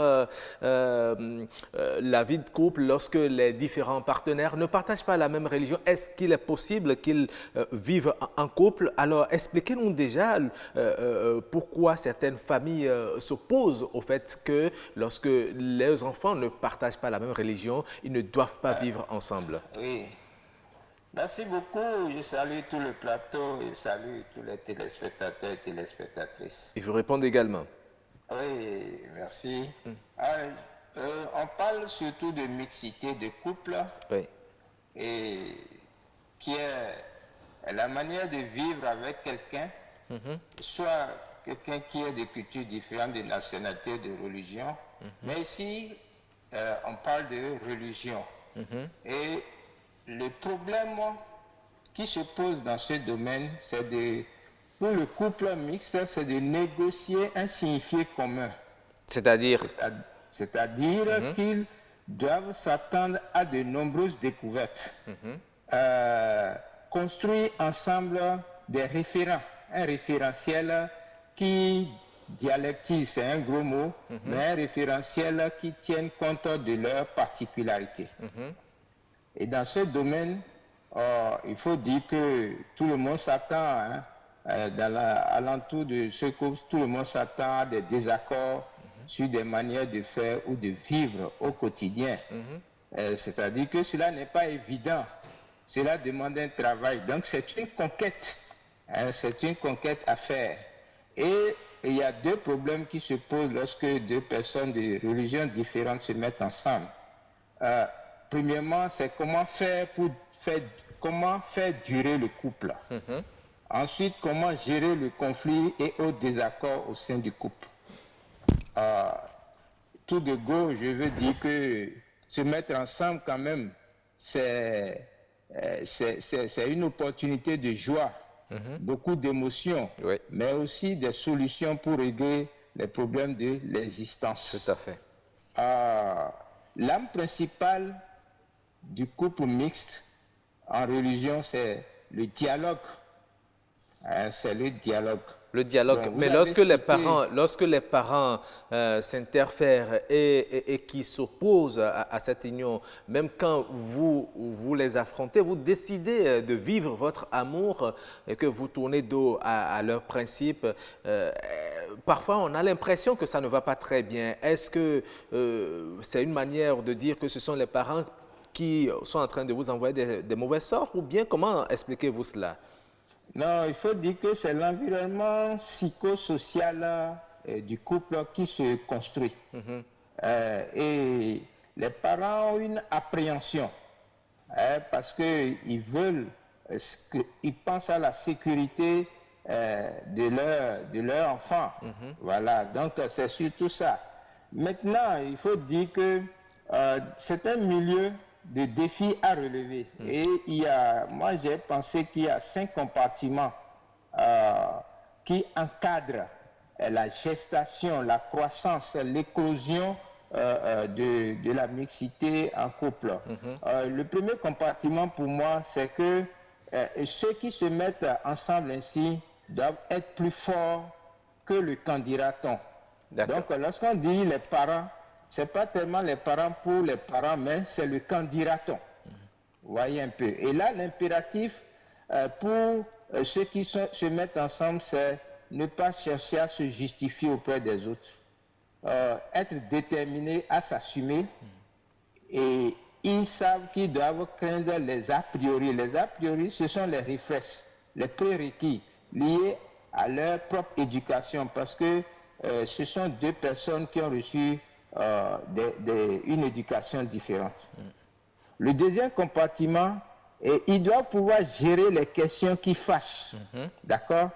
la vie de couple lorsque les différents partenaires ne partagent pas la même religion. Est-ce qu'il est possible qu'ils vivent en couple? Alors, expliquez-nous déjà pourquoi certaines familles s'opposent au fait que lorsque les enfants ne partagent pas la même religion, ils ne doivent pas vivre ensemble. Oui. Merci beaucoup. Je salue tout le plateau et salue tous les téléspectateurs et téléspectatrices. Et vous répondez également. Oui, merci. On parle surtout de mixité de couple. Oui. Et qui est la manière de vivre avec quelqu'un, soit quelqu'un qui est de cultures différentes, de nationalité, de religion. Mais ici, on parle de religion. Et le problème qui se pose dans ce domaine, c'est pour le couple mixte, c'est de négocier un signifié commun. C'est-à-dire qu'ils doivent s'attendre à de nombreuses découvertes. Construire ensemble des référents, un référentiel qui dialectise, c'est un gros mot, mais un référentiel qui tienne compte de leurs particularités. Et dans ce domaine, il faut dire que tout le monde s'attend, à l'entour de ce couple, tout le monde s'attend à des désaccords sur des manières de faire ou de vivre au quotidien. C'est-à-dire que cela n'est pas évident. Cela demande un travail. Donc c'est une conquête. C'est une conquête à faire. Et il y a 2 problèmes qui se posent lorsque 2 personnes de religions différentes se mettent ensemble. Premièrement, c'est comment faire durer le couple. Ensuite, comment gérer le conflit et autres désaccords au sein du couple. Tout de go, je veux dire que se mettre ensemble quand même, c'est une opportunité de joie, beaucoup d'émotions, mais aussi des solutions pour régler les problèmes de l'existence. Tout à fait. L'âme principale du couple mixte en religion, c'est le dialogue. C'est le dialogue. Le dialogue. Donc, mais lorsque les parents s'interfèrent et qui s'opposent à cette union, même quand vous les affrontez, vous décidez de vivre votre amour et que vous tournez dos à leurs principes, parfois on a l'impression que ça ne va pas très bien. Est-ce que c'est une manière de dire que ce sont les parents qui sont en train de vous envoyer des mauvais sorts, ou bien comment expliquez-vous cela? Non, il faut dire que c'est l'environnement psychosocial du couple qui se construit. Et les parents ont une appréhension parce qu'ils veulent, ils pensent à la sécurité de leur enfant. Voilà, donc c'est surtout ça. Maintenant, il faut dire que c'est un milieu de défis à relever. Et moi j'ai pensé qu'il y a 5 compartiments qui encadrent la gestation, la croissance, l'éclosion de la mixité en couple. Le premier compartiment pour moi, c'est que ceux qui se mettent ensemble ainsi doivent être plus forts que le candidaton. Donc lorsqu'on dit les parents, c'est pas tellement les parents pour les parents, mais c'est le candidaton. Vous voyez un peu. Et là, l'impératif pour ceux qui se mettent ensemble, c'est ne pas chercher à se justifier auprès des autres. Être déterminé à s'assumer. Et ils savent qu'ils doivent craindre les a priori. Les a priori, ce sont les réflexes, les prérequis liés à leur propre éducation, parce que ce sont deux personnes qui ont reçu une éducation différente. Le deuxième compartiment, il doit pouvoir gérer les questions qui fâchent, d'accord?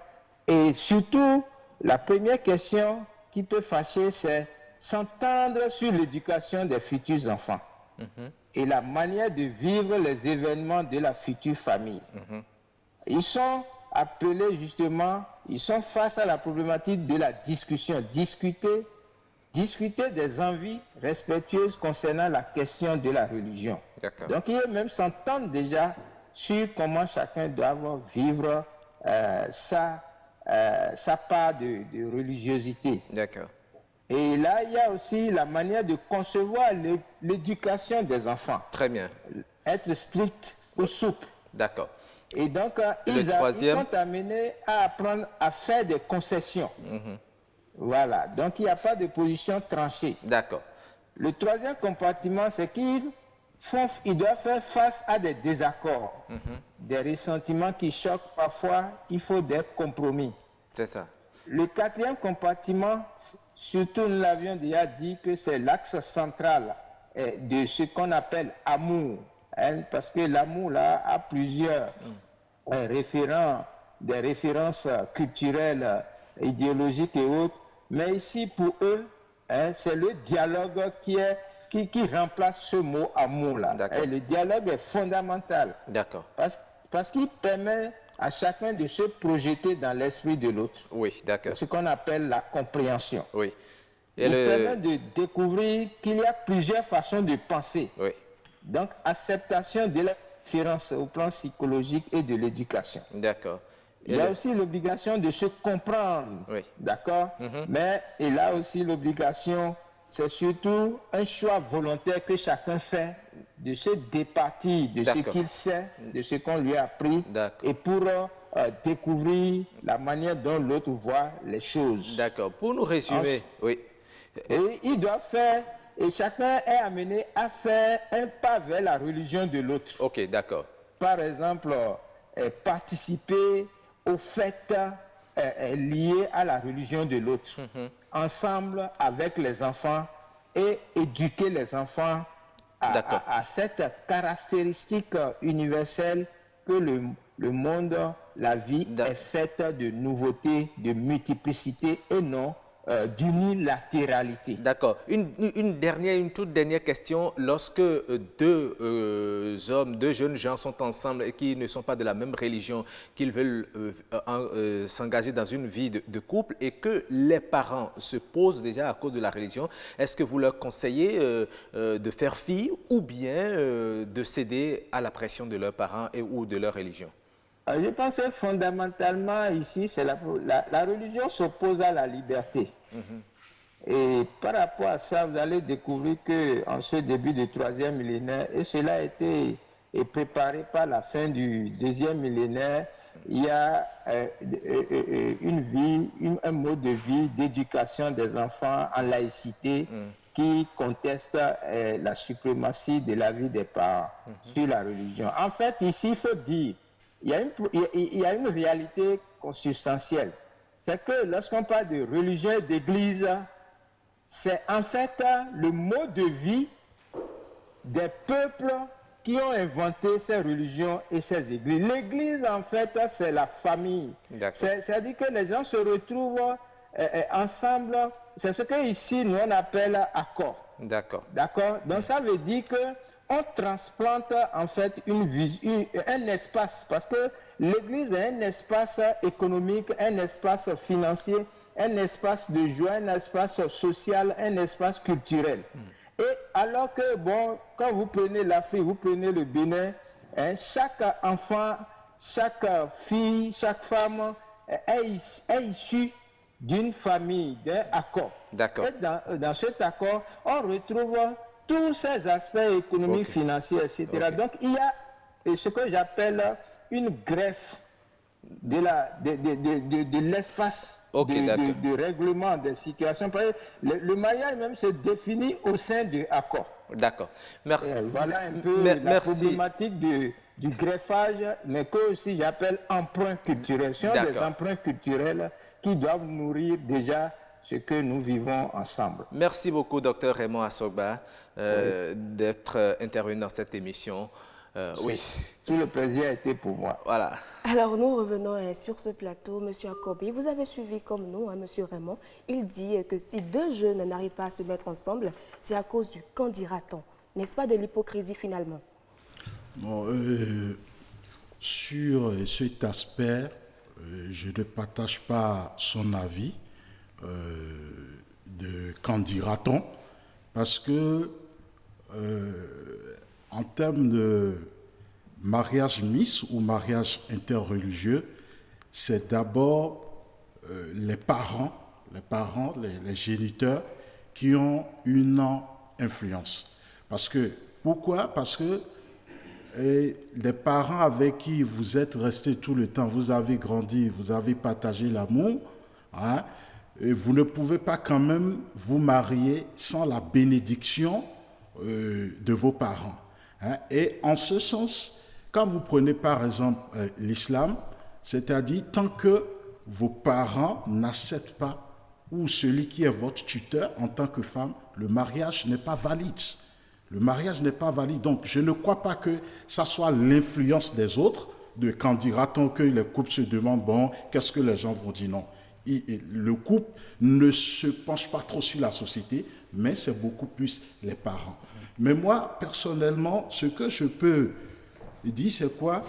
Et surtout, la première question qui peut fâcher, c'est s'entendre sur l'éducation des futurs enfants et la manière de vivre les événements de la future famille. Ils sont appelés justement, ils sont face à la problématique de la discussion, discuter des envies respectueuses concernant la question de la religion. Donc ils même s'entendent déjà sur comment chacun doit vivre sa part de religiosité. D'accord. Et là, il y a aussi la manière de concevoir l'éducation des enfants. Très bien. Être strict ou souple. D'accord. Et donc, ils sont amenés à apprendre à faire des concessions. Voilà. Donc, il n'y a pas de position tranchée. D'accord. Le troisième compartiment, c'est qu'ils doivent faire face à des désaccords, des ressentiments qui choquent parfois. Il faut des compromis. C'est ça. Le quatrième compartiment, surtout nous l'avions déjà dit que c'est l'axe central de ce qu'on appelle amour. Parce que l'amour là a plusieurs des références culturelles, idéologiques et autres. Mais ici pour eux, c'est le dialogue qui remplace ce mot amour là. Et le dialogue est fondamental. D'accord. Parce qu'il permet à chacun de se projeter dans l'esprit de l'autre. Oui, d'accord. Ce qu'on appelle la compréhension. Oui. Il permet de découvrir qu'il y a plusieurs façons de penser. Oui. Donc, acceptation de la différence au plan psychologique et de l'éducation. D'accord. Il y a aussi l'obligation de se comprendre. Oui. D'accord. Mais il a aussi l'obligation, c'est surtout un choix volontaire que chacun fait de se départir de ce qu'il sait, de ce qu'on lui a appris, et pour découvrir la manière dont l'autre voit les choses. D'accord. Pour nous résumer, oui. Et il doit faire, et chacun est amené à faire un pas vers la religion de l'autre. Ok, d'accord. Par exemple, participer aux fêtes liées à la religion de l'autre, ensemble avec les enfants, et éduquer les enfants à cette caractéristique universelle que le monde, la vie est faite de nouveautés, de multiplicité et non d'unilatéralité. D'accord. Une toute dernière question. Lorsque deux jeunes gens sont ensemble et qui ne sont pas de la même religion, qu'ils veulent s'engager dans une vie de couple et que les parents se posent déjà à cause de la religion, est-ce que vous leur conseillez de faire fi ou bien de céder à la pression de leurs parents ou de leur religion? Je pense que fondamentalement ici, c'est la religion s'oppose à la liberté. Et par rapport à ça, vous allez découvrir qu'en ce début du 3e millénaire, et cela a été préparé par la fin du 2e millénaire, il y a un mode de vie d'éducation des enfants en laïcité qui conteste la suprématie de la vie des parents sur la religion. En fait, ici, il faut dire, il y a une réalité consubstantielle. C'est que lorsqu'on parle de religion et d'église, c'est en fait le mode de vie des peuples qui ont inventé ces religions et ces églises. L'église, en fait, c'est la famille. C'est-à-dire que les gens se retrouvent ensemble. C'est ce qu'ici, nous, on appelle accord. D'accord. D'accord. Donc, ça veut dire que on transplante en fait un espace, parce que l'église est un espace économique, un espace financier, un espace de joie, un espace social, un espace culturel. Et alors que, bon, quand vous prenez l'Afrique, vous prenez le Bénin, chaque enfant, chaque fille, chaque femme est issue d'une famille, d'un accord. D'accord. Et dans cet accord, on retrouve tous ces aspects économiques, financiers, etc. Donc, il y a ce que j'appelle une greffe de l'espace de règlement des situations. Le mariage même se définit au sein de accords. D'accord. Merci. Voilà un peu la problématique du greffage, mais que aussi j'appelle emprunts culturels. Ce sont des emprunts culturels qui doivent nourrir déjà ce que nous vivons ensemble. Merci beaucoup, Dr Raymond Assogba, d'être intervenu dans cette émission. Oui. Tout le plaisir a été pour moi. Voilà. Alors, nous revenons sur ce plateau. Monsieur Akobi, vous avez suivi comme nous, Monsieur Raymond. Il dit que si deux jeunes n'arrivent pas à se mettre ensemble, c'est à cause du qu'en dira-t-on. N'est-ce pas de l'hypocrisie finalement? Bon, sur cet aspect, je ne partage pas son avis de qu'en dira-t-on, parce que en termes de mariage mixte ou mariage interreligieux, c'est d'abord les parents, les géniteurs qui ont une influence. Pourquoi? Parce que les parents avec qui vous êtes restés tout le temps, vous avez grandi, vous avez partagé l'amour, hein, et vous ne pouvez pas quand même vous marier sans la bénédiction de vos parents. Hein. Et en ce sens, quand vous prenez par exemple l'islam, c'est-à-dire tant que vos parents n'acceptent pas, ou celui qui est votre tuteur en tant que femme, le mariage n'est pas valide. Le mariage n'est pas valide. Donc, je ne crois pas que ça soit l'influence des autres, de quand dira-t-on que les couples se demandent, bon, qu'est-ce que les gens vont dire? Non. Le couple ne se penche pas trop sur la société, mais c'est beaucoup plus les parents. Mais moi, personnellement, ce que je peux dire, c'est quoi?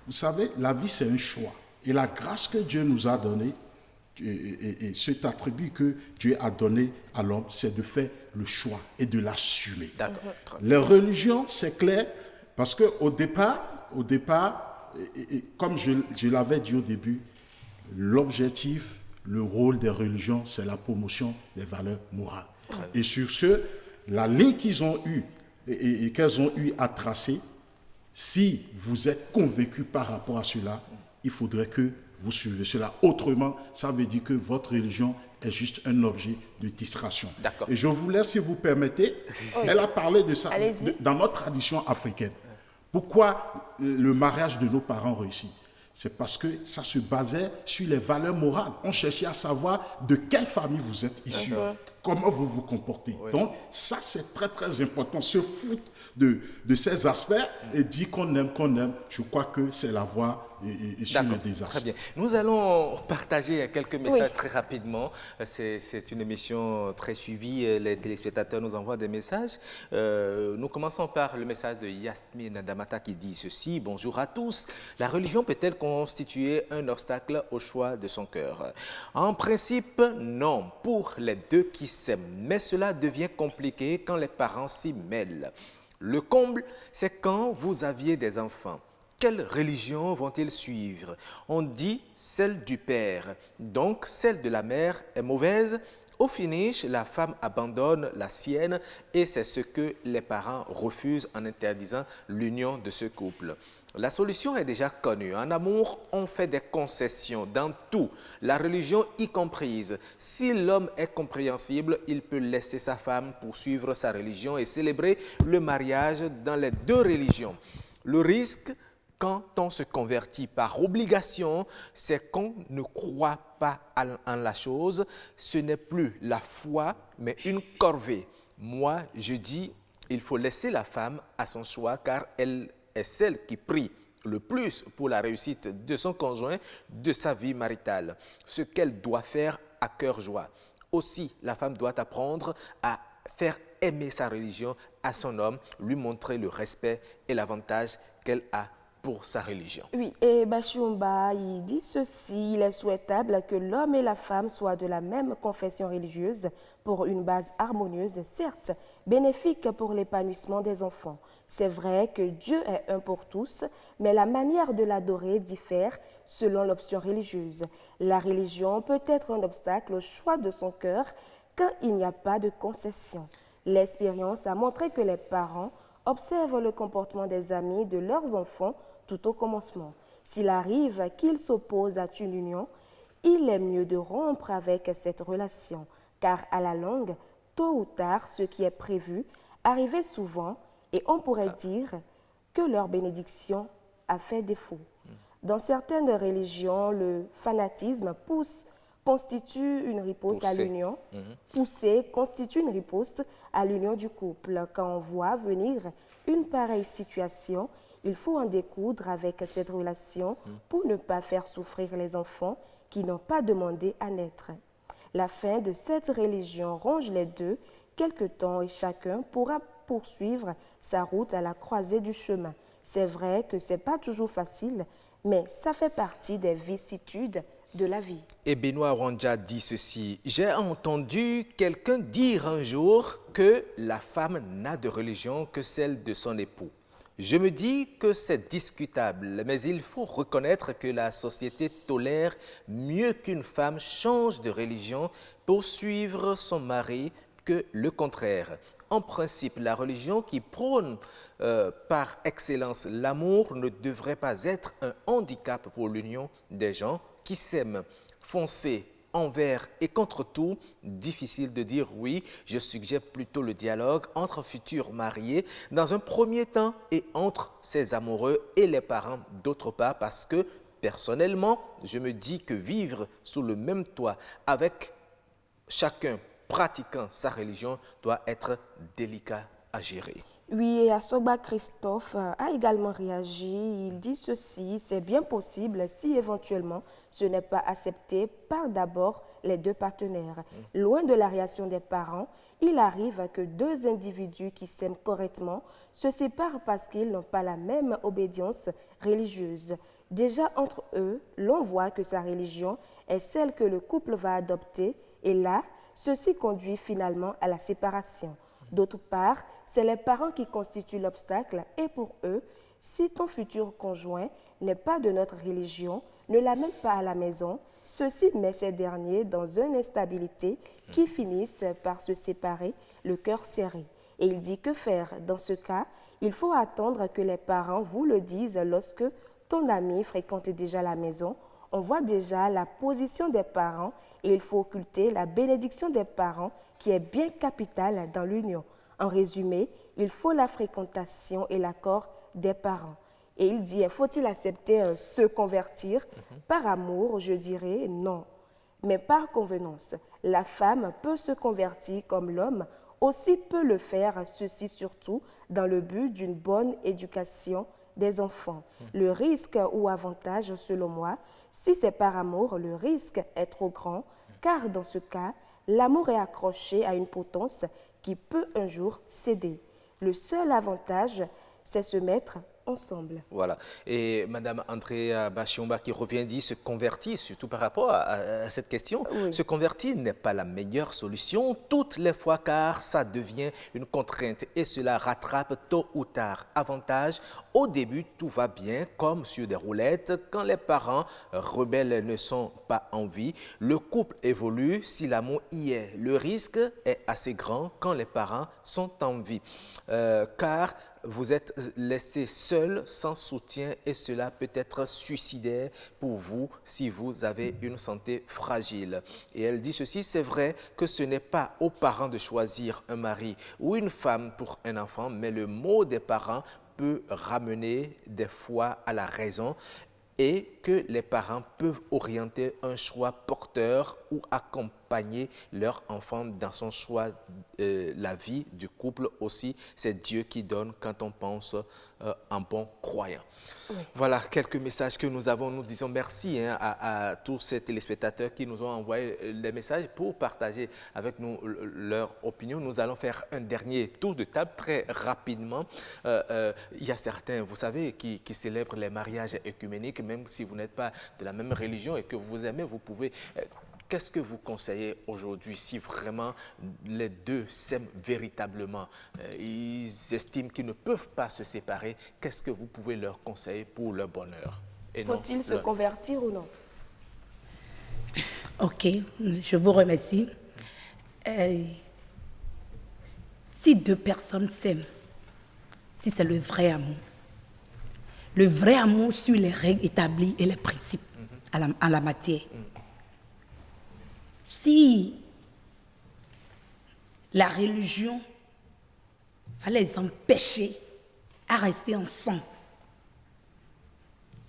Vous savez, la vie, c'est un choix. Et la grâce que Dieu nous a donnée, et cet attribut que Dieu a donné à l'homme, c'est de faire le choix et de l'assumer. Les religions, c'est clair, parce qu'au départ, comme je l'avais dit au début, l'objectif, le rôle des religions, c'est la promotion des valeurs morales. Et sur ce, la ligne qu'ils ont eue et qu'elles ont eu à tracer, si vous êtes convaincu par rapport à cela, il faudrait que vous suivez cela. Autrement, ça veut dire que votre religion est juste un objet de distraction. Et je vous laisse, si vous permettez, elle a parlé de ça dans notre tradition africaine. Pourquoi le mariage de nos parents réussit? C'est parce que ça se basait sur les valeurs morales. On cherchait à savoir de quelle famille vous êtes issu, comment vous vous comportez. Donc, ça, c'est très, très important. Se foutre de ces aspects et dire qu'on aime, je crois que c'est la voie et sur le désastre. Très bien. Nous allons partager quelques messages très rapidement. C'est une émission très suivie. Les téléspectateurs nous envoient des messages. Nous commençons par le message de Yasmine Damata qui dit ceci. Bonjour à tous. La religion peut-elle constituer un obstacle au choix de son cœur? En principe, non, pour les deux qui s'aiment. Mais cela devient compliqué quand les parents s'y mêlent. Le comble, c'est quand vous aviez des enfants. Quelle religion vont-ils suivre? On dit celle du père, donc celle de la mère est mauvaise. Au finish, la femme abandonne la sienne et c'est ce que les parents refusent en interdisant l'union de ce couple. La solution est déjà connue. En amour, on fait des concessions dans tout, la religion y comprise. Si l'homme est compréhensible, il peut laisser sa femme poursuivre sa religion et célébrer le mariage dans les deux religions. Le risque, quand on se convertit par obligation, c'est qu'on ne croit pas en la chose. Ce n'est plus la foi, mais une corvée. Moi, je dis, il faut laisser la femme à son choix car elle est celle qui prie le plus pour la réussite de son conjoint, de sa vie maritale. Ce qu'elle doit faire à cœur joie. Aussi, la femme doit apprendre à faire aimer sa religion à son homme, lui montrer le respect et l'avantage qu'elle a pour sa religion. Oui, et Bachumba, il dit ceci, il est souhaitable que l'homme et la femme soient de la même confession religieuse pour une base harmonieuse, certes bénéfique pour l'épanouissement des enfants. C'est vrai que Dieu est un pour tous, mais la manière de l'adorer diffère selon l'option religieuse. La religion peut être un obstacle au choix de son cœur quand il n'y a pas de concession. L'expérience a montré que les parents observent le comportement des amis de leurs enfants tout au commencement. S'il arrive qu'ils s'opposent à une union, il est mieux de rompre avec cette relation, car à la longue, tôt ou tard, ce qui est prévu arrivait souvent et on pourrait dire que leur bénédiction a fait défaut. Dans certaines religions, le fanatisme constitue une riposte à l'union. Constitue une riposte à l'union du couple. Quand on voit venir une pareille situation, il faut en découdre avec cette relation pour ne pas faire souffrir les enfants qui n'ont pas demandé à naître. La fin de cette religion ronge les deux quelque temps et chacun pourra poursuivre sa route à la croisée du chemin. C'est vrai que ce n'est pas toujours facile, mais ça fait partie des vicissitudes de la vie. Et Benoît Wandja dit ceci: j'ai entendu quelqu'un dire un jour que la femme n'a de religion que celle de son époux. Je me dis que c'est discutable, mais il faut reconnaître que la société tolère mieux qu'une femme change de religion pour suivre son mari que le contraire. En principe, la religion qui prône par excellence l'amour ne devrait pas être un handicap pour l'union des gens qui s'aiment. Foncés envers et contre tout, difficile de dire oui. Je suggère plutôt le dialogue entre futurs mariés dans un premier temps et entre ses amoureux et les parents d'autre part, parce que personnellement, je me dis que vivre sous le même toit avec chacun pratiquant sa religion doit être délicat à gérer. Oui, et Asoba Christophe a également réagi. Il dit ceci: c'est bien possible si éventuellement ce n'est pas accepté par d'abord les deux partenaires. Loin de la réaction des parents, il arrive que deux individus qui s'aiment correctement se séparent parce qu'ils n'ont pas la même obédience religieuse. Déjà entre eux, l'on voit que sa religion est celle que le couple va adopter et là, ceci conduit finalement à la séparation. D'autre part, c'est les parents qui constituent l'obstacle et pour eux, si ton futur conjoint n'est pas de notre religion, ne l'amène pas à la maison, ceci met ces derniers dans une instabilité qui finissent par se séparer, le cœur serré. Et il dit que faire dans ce cas? Il faut attendre que les parents vous le disent lorsque ton ami fréquente déjà la maison. On voit déjà la position des parents et il faut occulter la bénédiction des parents qui est bien capitale dans l'union. En résumé, il faut la fréquentation et l'accord des parents. Et il dit, faut-il accepter se convertir? Par amour, je dirais non. Mais par convenance, la femme peut se convertir comme l'homme aussi peut le faire, ceci surtout dans le but d'une bonne éducation des enfants. Le risque ou avantage, selon moi, si c'est par amour, le risque est trop grand, car dans ce cas, l'amour est accroché à une potence qui peut un jour céder. Le seul avantage, c'est se mettre ensemble. Voilà. Et Madame Andrea Bachiomba qui revient dit se convertir, surtout par rapport à cette question, se convertir n'est pas la meilleure solution toutes les fois car ça devient une contrainte et cela rattrape tôt ou tard. Avantage, au début tout va bien comme sur des roulettes. Quand les parents rebelles ne sont pas en vie, le couple évolue si l'amour y est. Le risque est assez grand quand les parents sont en vie car vous êtes laissé seul, sans soutien et cela peut être suicidaire pour vous si vous avez une santé fragile. Et elle dit ceci, c'est vrai que ce n'est pas aux parents de choisir un mari ou une femme pour un enfant, mais le mot des parents peut ramener des fois à la raison et que les parents peuvent orienter un choix porteur ou accompagner leur enfant dans son choix. La vie du couple aussi, c'est Dieu qui donne quand on pense en bon croyant. Voilà quelques messages que nous avons. Nous disons merci à tous ces téléspectateurs qui nous ont envoyé des messages pour partager avec nous leur opinion. Nous allons faire un dernier tour de table très rapidement. Il y a certains, vous savez, qui célèbrent les mariages œcuméniques, même si vous n'êtes pas de la même religion et que vous aimez, vous pouvez... Qu'est-ce que vous conseillez aujourd'hui si vraiment les deux s'aiment véritablement? Ils estiment qu'ils ne peuvent pas se séparer. Qu'est-ce que vous pouvez leur conseiller pour leur bonheur? Faut-il se convertir ou non? Ok, je vous remercie. Si deux personnes s'aiment, si c'est le vrai amour sur les règles établies et les principes en la matière, si la religion va les empêcher à rester ensemble.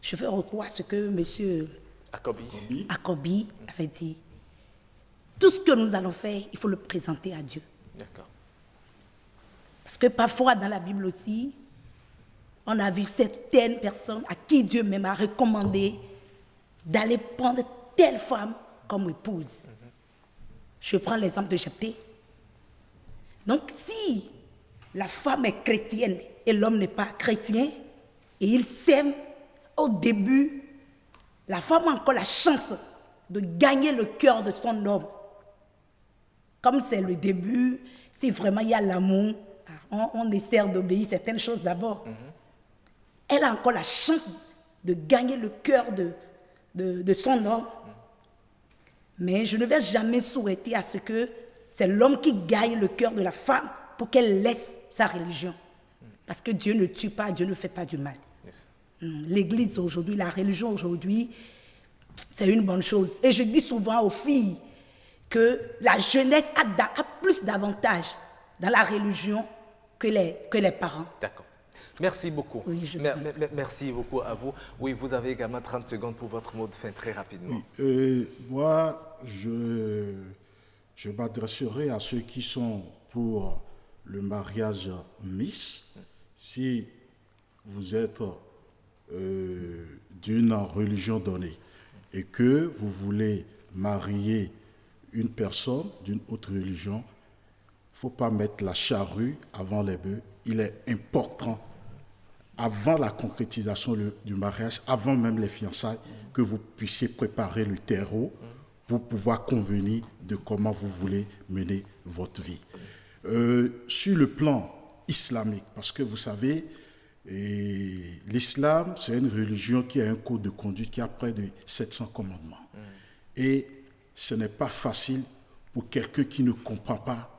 Je fais recours à ce que M. Akobi avait dit. Tout ce que nous allons faire, il faut le présenter à Dieu. D'accord. Parce que parfois, dans la Bible aussi, on a vu certaines personnes à qui Dieu même a recommandé d'aller prendre telle femme comme épouse. Je prends l'exemple de Jephthé. Donc, si la femme est chrétienne et l'homme n'est pas chrétien, et ils s'aiment, au début, la femme a encore la chance de gagner le cœur de son homme. Comme c'est le début, si vraiment il y a l'amour, on essaie d'obéir certaines choses d'abord. Elle a encore la chance de gagner le cœur de son homme. Mais je ne vais jamais souhaiter à ce que c'est l'homme qui gagne le cœur de la femme pour qu'elle laisse sa religion. Parce que Dieu ne tue pas, Dieu ne fait pas du mal. L'Église aujourd'hui, la religion aujourd'hui, c'est une bonne chose. Et je dis souvent aux filles que la jeunesse a plus d'avantages dans la religion que les parents. D'accord. Merci beaucoup. Oui, merci beaucoup à vous. Oui, vous avez également 30 secondes pour votre mot de fin, très rapidement. Oui, moi, je m'adresserai à ceux qui sont pour le mariage mixte. Si vous êtes d'une religion donnée et que vous voulez marier une personne d'une autre religion, il ne faut pas mettre la charrue avant les bœufs. Il est important, avant la concrétisation du mariage, avant même les fiançailles, que vous puissiez préparer le terreau pour pouvoir convenir de comment vous voulez mener votre vie. Sur le plan islamique, parce que vous savez, l'islam, c'est une religion qui a un code de conduite qui a près de 700 commandements. Et ce n'est pas facile pour quelqu'un qui ne comprend pas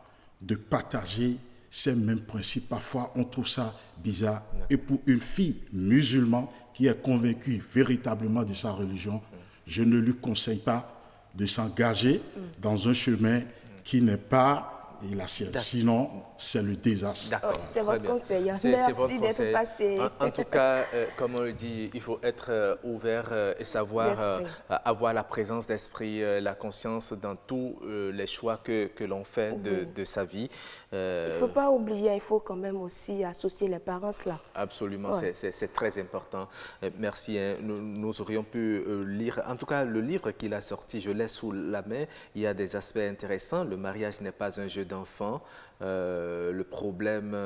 de partager ces mêmes principes. Parfois, on trouve ça bizarre. Et pour une fille musulmane qui est convaincue véritablement de sa religion, je ne lui conseille pas de s'engager dans un chemin qui n'est pas la sienne. Sinon, c'est le désastre. D'accord. C'est votre conseil. Merci d'être passé. En tout cas, comme on le dit, il faut être ouvert et savoir avoir la présence d'esprit, la conscience dans tous les choix que l'on fait de sa vie. Il ne faut pas oublier, il faut quand même aussi associer les parents cela. Absolument, c'est très important. Merci. Nous aurions pu lire, en tout cas, le livre qu'il a sorti, je l'ai sous la main. Il y a des aspects intéressants. Le mariage n'est pas un jeu d'enfant. Le problème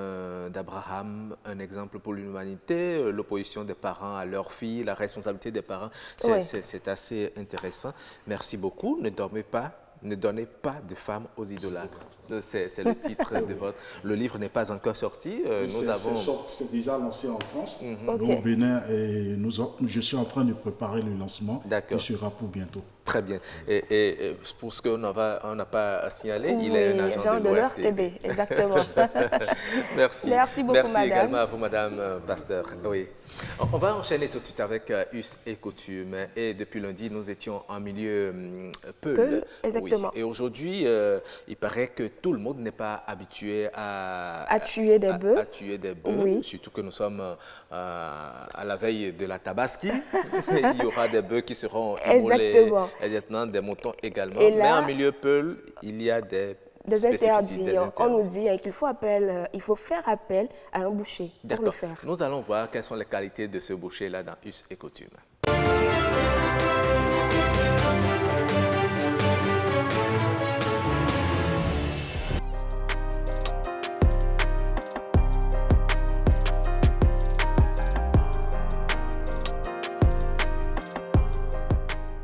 d'Abraham, un exemple pour l'humanité, l'opposition des parents à leurs filles, la responsabilité des parents, c'est assez intéressant. Merci beaucoup. Ne dormez pas. Ne donnez pas de femmes aux idolâtres. C'est le titre de votre... Le livre n'est pas encore sorti. C'est déjà lancé en France. Au Bénin, et je suis en train de préparer le lancement. Qui sera pour bientôt. Très bien. Et pour ce qu'on n'a pas signalé, il est un agent de l'ORTB. Exactement. Merci. Merci beaucoup, Merci madame. également à vous, madame Pasteur. Oui. On va enchaîner tout de suite avec us et coutumes. Et depuis lundi, nous étions en milieu Peul. Exactement. Oui. Et aujourd'hui, il paraît que tout le monde n'est pas habitué à tuer des bœufs. À tuer des bœufs, surtout que nous sommes à la veille de la Tabaski. Il y aura des bœufs qui seront immolés. Exactement, des moutons également. Et là, mais en milieu Peul, il y a des interdits. On nous dit qu'il faut faire appel à un boucher pour le faire. Nous allons voir quelles sont les qualités de ce boucher-là dans us et coutumes.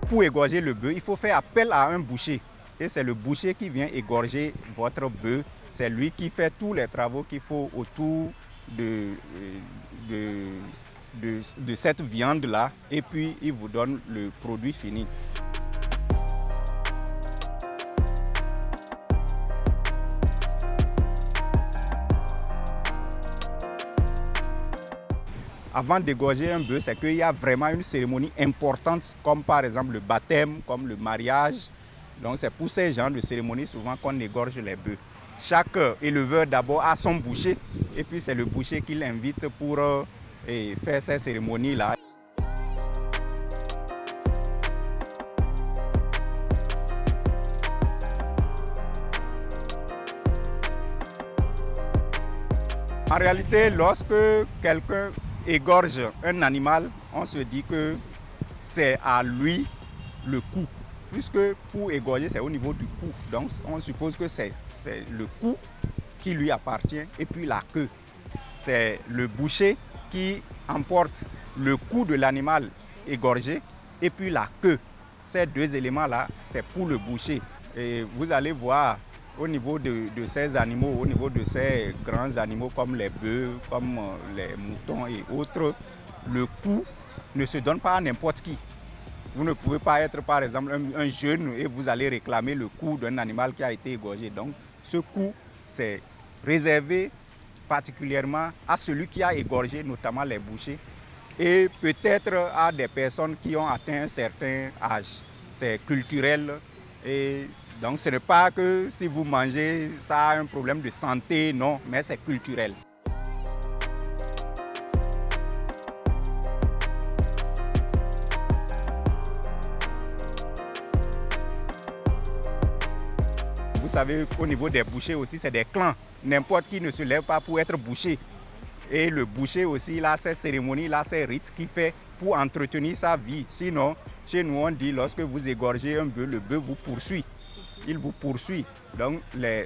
Pour égorger le bœuf, il faut faire appel à un boucher. Et c'est le boucher qui vient égorger votre bœuf. C'est lui qui fait tous les travaux qu'il faut autour de cette viande-là. Et puis, il vous donne le produit fini. Avant d'égorger un bœuf, c'est qu'il y a vraiment une cérémonie importante, comme par exemple le baptême, comme le mariage. Donc c'est pour ces genres de cérémonies souvent qu'on égorge les bœufs. chaque éleveur d'abord a son boucher et puis c'est le boucher qui l'invite pour faire ces cérémonies-là. En réalité, lorsque quelqu'un égorge un animal, on se dit que c'est à lui le cou. Puisque pour égorger, c'est au niveau du cou. Donc, on suppose que c'est le cou qui lui appartient et puis la queue. C'est le boucher qui emporte le cou de l'animal égorgé et puis la queue. Ces deux éléments-là, c'est pour le boucher. Et vous allez voir au niveau de ces animaux, au niveau de ces grands animaux comme les bœufs, comme les moutons et autres, le cou ne se donne pas à n'importe qui. Vous ne pouvez pas être par exemple un jeune et vous allez réclamer le cou d'un animal qui a été égorgé. Donc ce cou, c'est réservé particulièrement à celui qui a égorgé, notamment les bouchers, et peut-être à des personnes qui ont atteint un certain âge. C'est culturel et donc ce n'est pas que si vous mangez, ça a un problème de santé, non, mais c'est culturel. Vous savez qu'au niveau des bouchers aussi, c'est des clans. N'importe qui ne se lève pas pour être boucher. Et le boucher aussi, il a ces cérémonies, il a ces rites qu'il fait pour entretenir sa vie. Sinon, chez nous, on dit lorsque vous égorgez un bœuf, le bœuf vous poursuit. Il vous poursuit. Donc,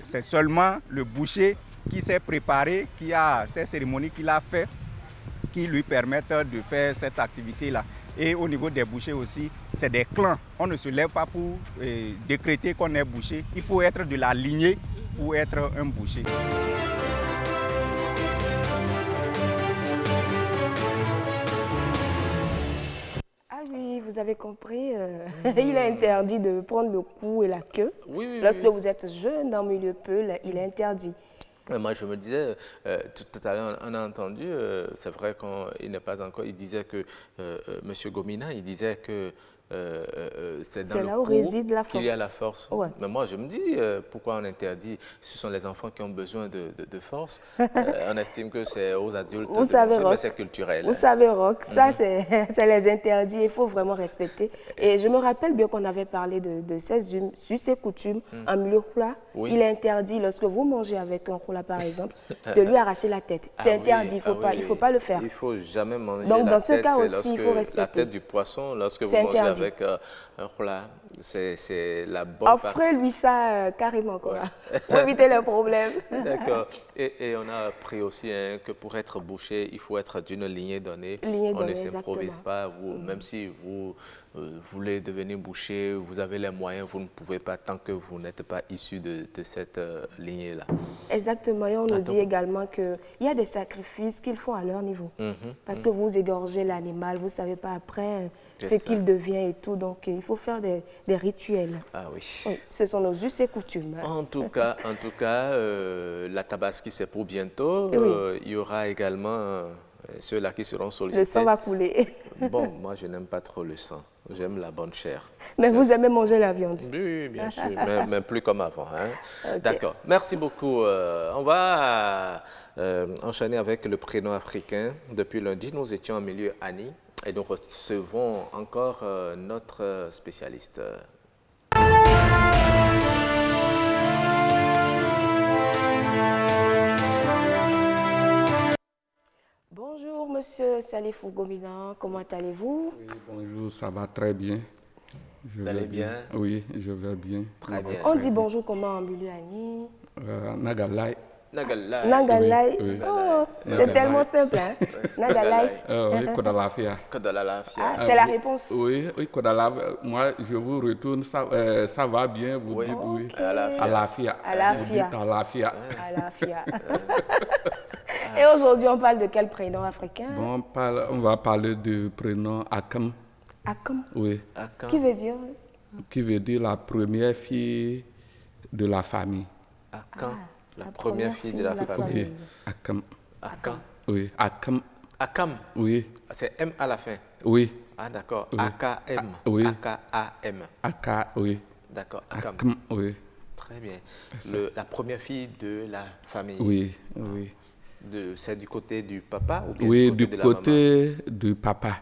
c'est seulement le boucher qui s'est préparé, qui a ces cérémonies qu'il a fait, qui lui permettent de faire cette activité-là. Et au niveau des bouchers aussi, c'est des clans. On ne se lève pas pour décréter qu'on est boucher. Il faut être de la lignée pour être un boucher. Ah oui, vous avez compris, il est interdit de prendre le cou et la queue. Lorsque vous êtes jeune dans le milieu Peul, il est interdit. Moi, je me disais, tout à l'heure, on a entendu, c'est vrai qu'il n'est pas encore, il disait que, M. Gomina, il disait que c'est dans le cou qu'il y a la force. Ouais. Mais moi, je me dis, pourquoi on interdit? Ce sont les enfants qui ont besoin de force. On estime que c'est aux adultes, mais c'est culturel. Vous savez, Roch, ça, c'est les interdits, il faut vraiment respecter. Et je me rappelle bien qu'on avait parlé de ces us et coutumes en milieu roula. Il est interdit, lorsque vous mangez avec un roula, par exemple, de lui arracher la tête. C'est interdit, il ne faut pas le faire. Il ne faut jamais manger donc, la dans ce tête, cas aussi, il faut respecter. La tête du poisson, lorsque vous mangez avec un roula, c'est la bonne partie. Offrez-lui ça carrément, quoi, pour éviter les problèmes. D'accord. Et on a appris aussi que pour être boucher, il faut être d'une lignée donnée. On ne s'improvise pas. Même si vous voulez devenir boucher, vous avez les moyens, vous ne pouvez pas tant que vous n'êtes pas issu de cette lignée-là. Exactement. Et on nous dit également qu'il y a des sacrifices qu'ils font à leur niveau. Parce que vous égorgez l'animal, vous ne savez pas après ce qu'il devient et tout. Donc, il faut faire des rituels. Ah oui. Ce sont nos us et coutumes. En tout cas, la Tabaski, c'est pour bientôt. Il y aura également ceux-là qui seront sollicités. Le sang va couler. Bon, moi, je n'aime pas trop le sang. J'aime la bonne chair. Mais vous aimez manger la viande? Oui, bien sûr, mais plus comme avant. Hein? Okay. D'accord. Merci beaucoup. On va enchaîner avec le prénom africain. Depuis lundi, nous étions en milieu Annie et nous recevons encore notre spécialiste. Bonjour, monsieur Salifou Gomina, comment allez-vous? Oui, bonjour, ça va très bien. Vous allez bien? Oui, je vais bien. Très bien. On dit bonjour comment en milieu Annie? Nagalai. Nagalai. Nagalai. Oui, oui. Oh, c'est tellement simple, hein? Nagalai. Oui, Kodalafia. Kodalafia. C'est la réponse? Oui, Kodalafia. Moi, je vous retourne, ça va bien, vous dites oui. Alafia. Alafia. Vous dites Alafia. Alafia. Et aujourd'hui, on parle de quel prénom africain? Bon, on va parler du prénom Akam. Akam? Oui. Akam. Qui veut dire? Qui veut dire la première fille de la famille. Akam. La première fille de la famille. Oui. Akam. Akam. Oui. Akam. Akam. Oui. C'est M à la fin. Oui. Ah, d'accord. Oui. A-K-M. Oui. A-K-A-M. Aka, oui. D'accord. Akam. Akam, oui. Très Très bien. La première fille de la famille. Oui, oui. C'est du côté du papa ou bien oui, du côté du papa.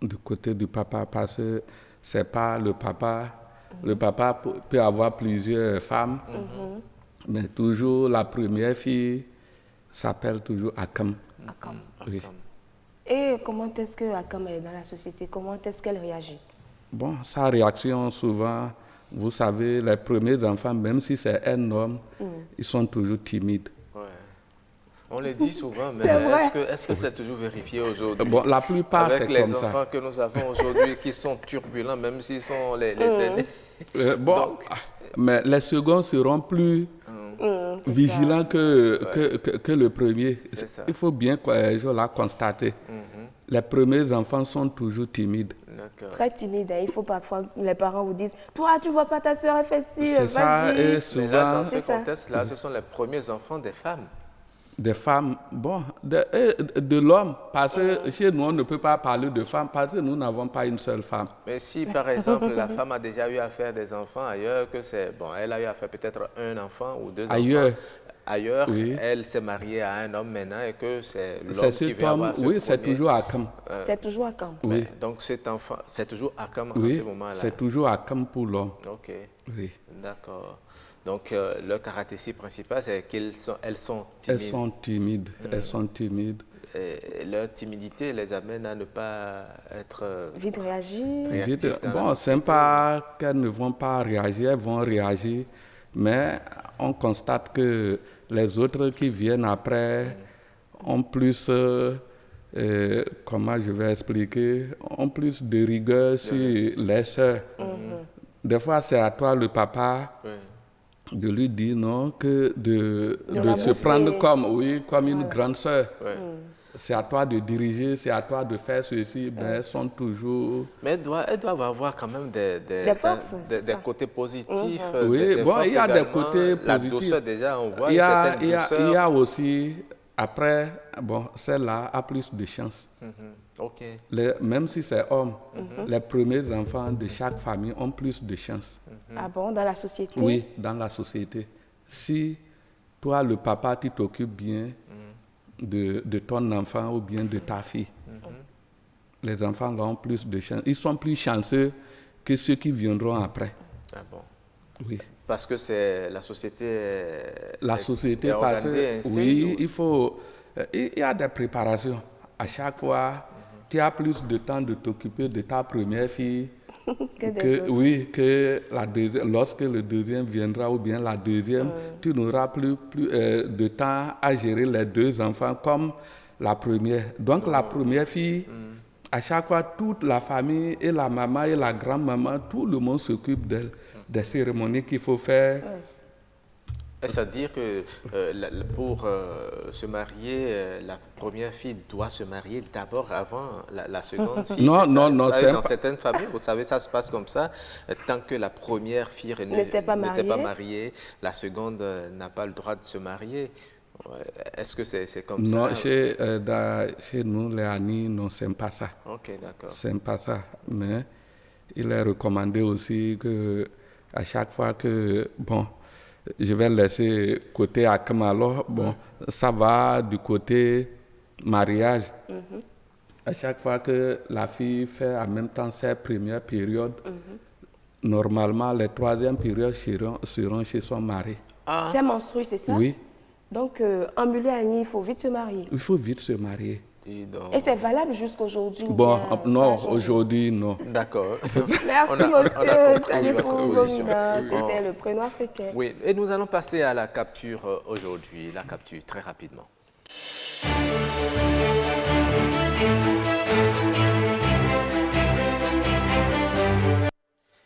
Du côté du papa, parce que c'est pas le papa. Le papa peut avoir plusieurs femmes, mais toujours la première fille s'appelle toujours Akam. Akam. Oui. Et comment est-ce que Akam est dans la société? Comment est-ce qu'elle réagit? Bon, sa réaction souvent, vous savez, les premiers enfants, même si c'est un homme, ils sont toujours timides. Ouais. On le dit souvent, mais est-ce que c'est toujours vérifié aujourd'hui? Bon, la plupart, c'est comme ça. Avec les enfants que nous avons aujourd'hui qui sont turbulents, même s'ils sont les aînés. Bon, mais les seconds seront plus vigilants que le premier. Il faut bien la constater. Les premiers enfants sont toujours timides. Très timides. Il faut parfois, les parents vous disent, toi, tu vois pas ta soeur, elle fait ci, c'est ça, et souvent, mais là, dans ce contexte-là, ce sont les premiers enfants des femmes. Des femmes, bon, de l'homme, parce que chez nous, on ne peut pas parler de femmes parce que nous n'avons pas une seule femme. Mais si, par exemple, la femme a déjà eu à faire des enfants ailleurs, elle a eu à faire peut-être un enfant ou deux enfants. Ailleurs, oui. Elle s'est mariée à un homme maintenant et que c'est l'homme qui veut avoir ce oui, c'est toujours Akam. C'est toujours Akam. Oui. Donc cet enfant, c'est toujours Akam à ce moment-là. C'est toujours Akam pour l'homme. Ok. Oui. D'accord. Donc leur caractéristique principale, c'est qu'elles sont timides. Elles sont timides. Elles sont timides. Et leur timidité les amène à ne pas être vite réagir. Bon, c'est pas qu'elles ne vont pas réagir, elles vont réagir, mais on constate que les autres qui viennent après ont plus, comment je vais expliquer, ont plus de rigueur sur les sœurs. Des fois, c'est à toi, le papa, de lui dire non, que de se prendre comme une grande sœur. C'est à toi de diriger, c'est à toi de faire ceci, mais elles sont toujours... Mais elles doivent avoir quand même des côtés positifs. Oui, bon, il y a des côtés positifs. La douceur, déjà, on voit il y a aussi, après, bon, celle-là a plus de chance. Même si c'est homme, les premiers enfants de chaque famille ont plus de chance. Ah bon, dans la société? Oui, dans la société. Si toi, le papa, tu t'occupes bien de ton enfant ou bien de ta fille, les enfants là ont plus de chance. Ils sont plus chanceux que ceux qui viendront après. Ah bon? Oui. Parce que c'est la société. La société, parce que il y a des préparations. À chaque fois, tu as plus de temps de t'occuper de ta première fille que la deuxième. Lorsque le deuxième viendra ou bien la deuxième, tu n'auras plus de temps à gérer les deux enfants comme la première. Donc la première fille, à chaque fois, toute la famille et la maman et la grand-maman, tout le monde s'occupe d'elle, des cérémonies qu'il faut faire. C'est-à-dire que pour se marier, la première fille doit se marier d'abord avant la seconde fille. Non. Dans certaines familles, vous savez, ça se passe comme ça. Tant que la première fille ne s'est pas mariée, la seconde n'a pas le droit de se marier. Est-ce que c'est comme ça? Non, chez nous, les Anis, non, c'est pas ça. Ok, d'accord. C'est pas ça. Mais il est recommandé aussi que à chaque fois que, bon, je vais laisser côté Akam alors, bon, ça va du côté mariage. À chaque fois que la fille fait en même temps ses premières périodes, normalement, les troisièmes périodes seront chez son mari. C'est menstrué, c'est ça? Oui. Donc, en Mulé-Ani, il faut vite se marier. Il faut vite se marier. Et c'est valable jusqu'aujourd'hui? Bon, non, aujourd'hui, non. D'accord. Merci, monsieur Salifou Gomina. C'était le prénom africain. Oui, et nous allons passer à la capture aujourd'hui. La capture, très rapidement.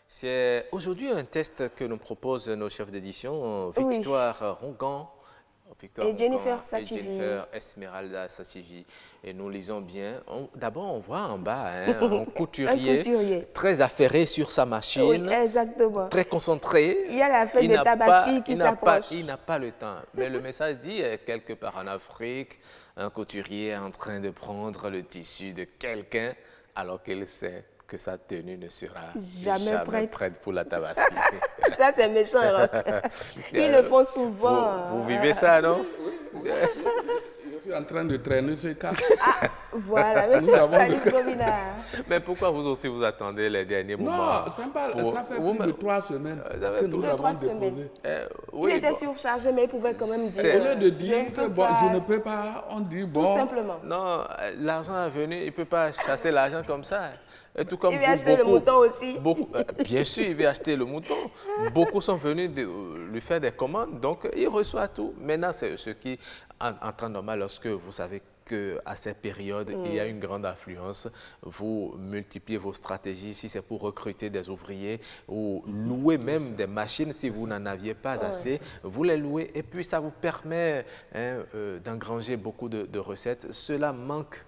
C'est aujourd'hui un test que nous proposent nos chefs d'édition, Victoire Rongan. Et Jennifer Sachivi. Et Jennifer Esmeralda Sachivi. Et nous lisons bien. D'abord, on voit en bas un couturier très affairé sur sa machine. Oui, exactement. Très concentré. Il y a la fête de Tabaski qui s'approche. Il n'a pas le temps. Mais le message dit, quelque part en Afrique, un couturier est en train de prendre le tissu de quelqu'un alors qu'il sait que sa tenue ne sera jamais prête pour la tabaski. Ça, c'est méchant, Roch. Ils le font souvent. Vous vivez ça, non? Je suis en train de traîner ce cas. Voilà, mais c'est Gomina. Mais pourquoi vous aussi vous attendez les derniers moments? Non, ça fait plus de 3 semaines que nous avons déposé. Il était surchargé, mais il pouvait quand même dire... Au lieu de dire que je ne peux pas, on dit bon... Tout simplement. Non, l'argent est venu, il ne peut pas chasser l'argent comme ça. Et tout comme il va acheter le mouton aussi. Bien sûr, il va acheter le mouton. Beaucoup sont venus lui faire des commandes, donc il reçoit tout. Maintenant, c'est ce qui, en temps normal, lorsque vous savez qu'à cette période, il y a une grande affluence, vous multipliez vos stratégies, si c'est pour recruter des ouvriers ou louer même des machines, si vous n'en aviez pas assez, vous les louez et puis ça vous permet d'engranger beaucoup de recettes. Cela manque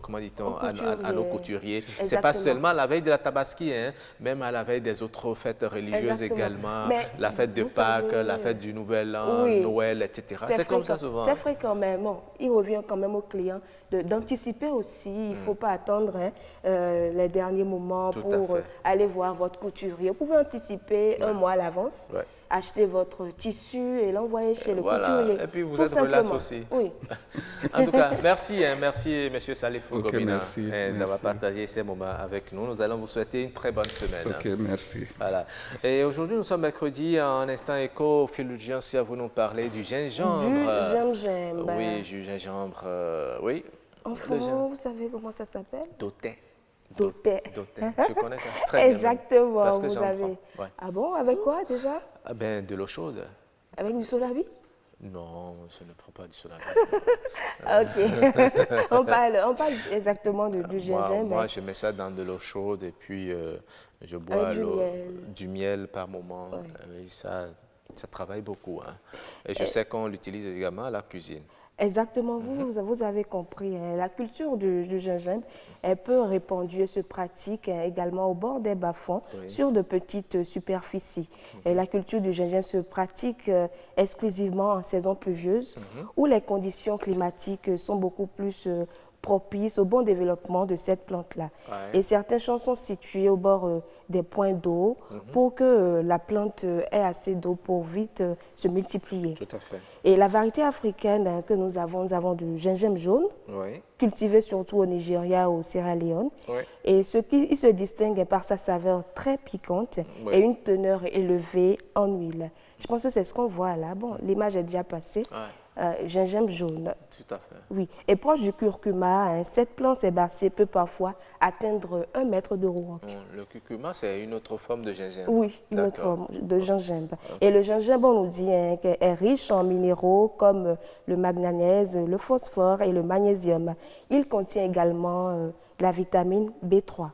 comment dit-on, à nos couturiers. Ce n'est pas seulement la veille de la Tabaski, même à la veille des autres fêtes religieuses également, la fête de Pâques, la fête du Nouvel An, Noël, etc. C'est comme ça souvent. C'est fréquent, mais bon, il revient quand même aux clients d'anticiper aussi. Il ne faut pas attendre les derniers moments pour aller voir votre couturier. Vous pouvez anticiper un mois à l'avance. Acheter votre tissu et l'envoyer chez le couturier. Et puis vous êtes relax aussi. Oui. En tout cas, merci M. Salifou Gomina d'avoir merci. partagé ces moments avec nous. Nous allons vous souhaiter une très bonne semaine. Ok, merci. Voilà. Et aujourd'hui, nous sommes mercredi, en instant écho, Fulgence va vous nous parler du gingembre. Du gingembre. Oui, du gingembre, oui. Enfin, vous savez comment ça s'appelle? Doté. Doté. Je connais ça très bien. Exactement, parce que vous avez. Ah bon, avec quoi déjà? Ah ben, de l'eau chaude. Avec du solabi? Non, je ne prends pas du solabi. Ok. on parle exactement du gingembre. Moi, je mets ça dans de l'eau chaude et puis je bois du miel par moment. Et ça travaille beaucoup. Et je sais qu'on l'utilise également à la cuisine. Exactement, vous avez compris. La culture du gingembre est peu répandue et se pratique également au bord des bas-fonds, sur de petites superficies. Et la culture du gingembre se pratique exclusivement en saison pluvieuse, où les conditions climatiques sont beaucoup plus propice au bon développement de cette plante-là. Et certains champs sont situés au bord des points d'eau pour que la plante ait assez d'eau pour vite se multiplier. Tout à fait. Et la variété africaine que nous avons du gingembre jaune, cultivé surtout au Nigeria, au Sierra Leone. Et il se distingue par sa saveur très piquante et une teneur élevée en huile. Je pense que c'est ce qu'on voit là. Bon, l'image est déjà passée. Gingembre jaune. Tout à fait. Oui, et proche du curcuma, cette plante herbacée peut parfois atteindre 1 mètre de roc. Le curcuma, c'est une autre forme de gingembre. Oui, une autre forme de gingembre. Et le gingembre, on nous dit qu'il est riche en minéraux comme le manganèse, le phosphore et le magnésium. Il contient également de la vitamine B3.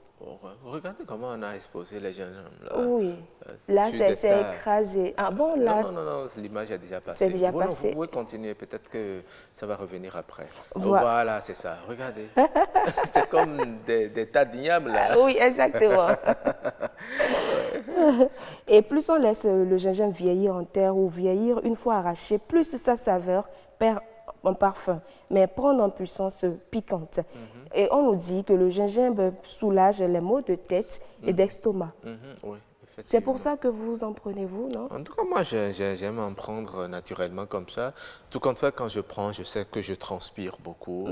Regardez comment on a exposé les gingembre. Oui, là c'est écrasé. Ah bon, là... Non, l'image est déjà passée. C'est déjà passé. Vous pouvez continuer, peut-être que ça va revenir après. Voilà, c'est ça, regardez. C'est comme des tas d'ignables là. Oui, exactement. Et plus on laisse le gingembre vieillir en terre ou vieillir une fois arraché, plus sa saveur perd en parfum, mais prendre en puissance piquante. Et on nous dit que le gingembre soulage les maux de tête et d'estomac. Oui, c'est pour ça que vous en prenez, vous, non? En tout cas, moi, j'aime en prendre naturellement comme ça. Tout compte fait, quand je prends, je sais que je transpire beaucoup.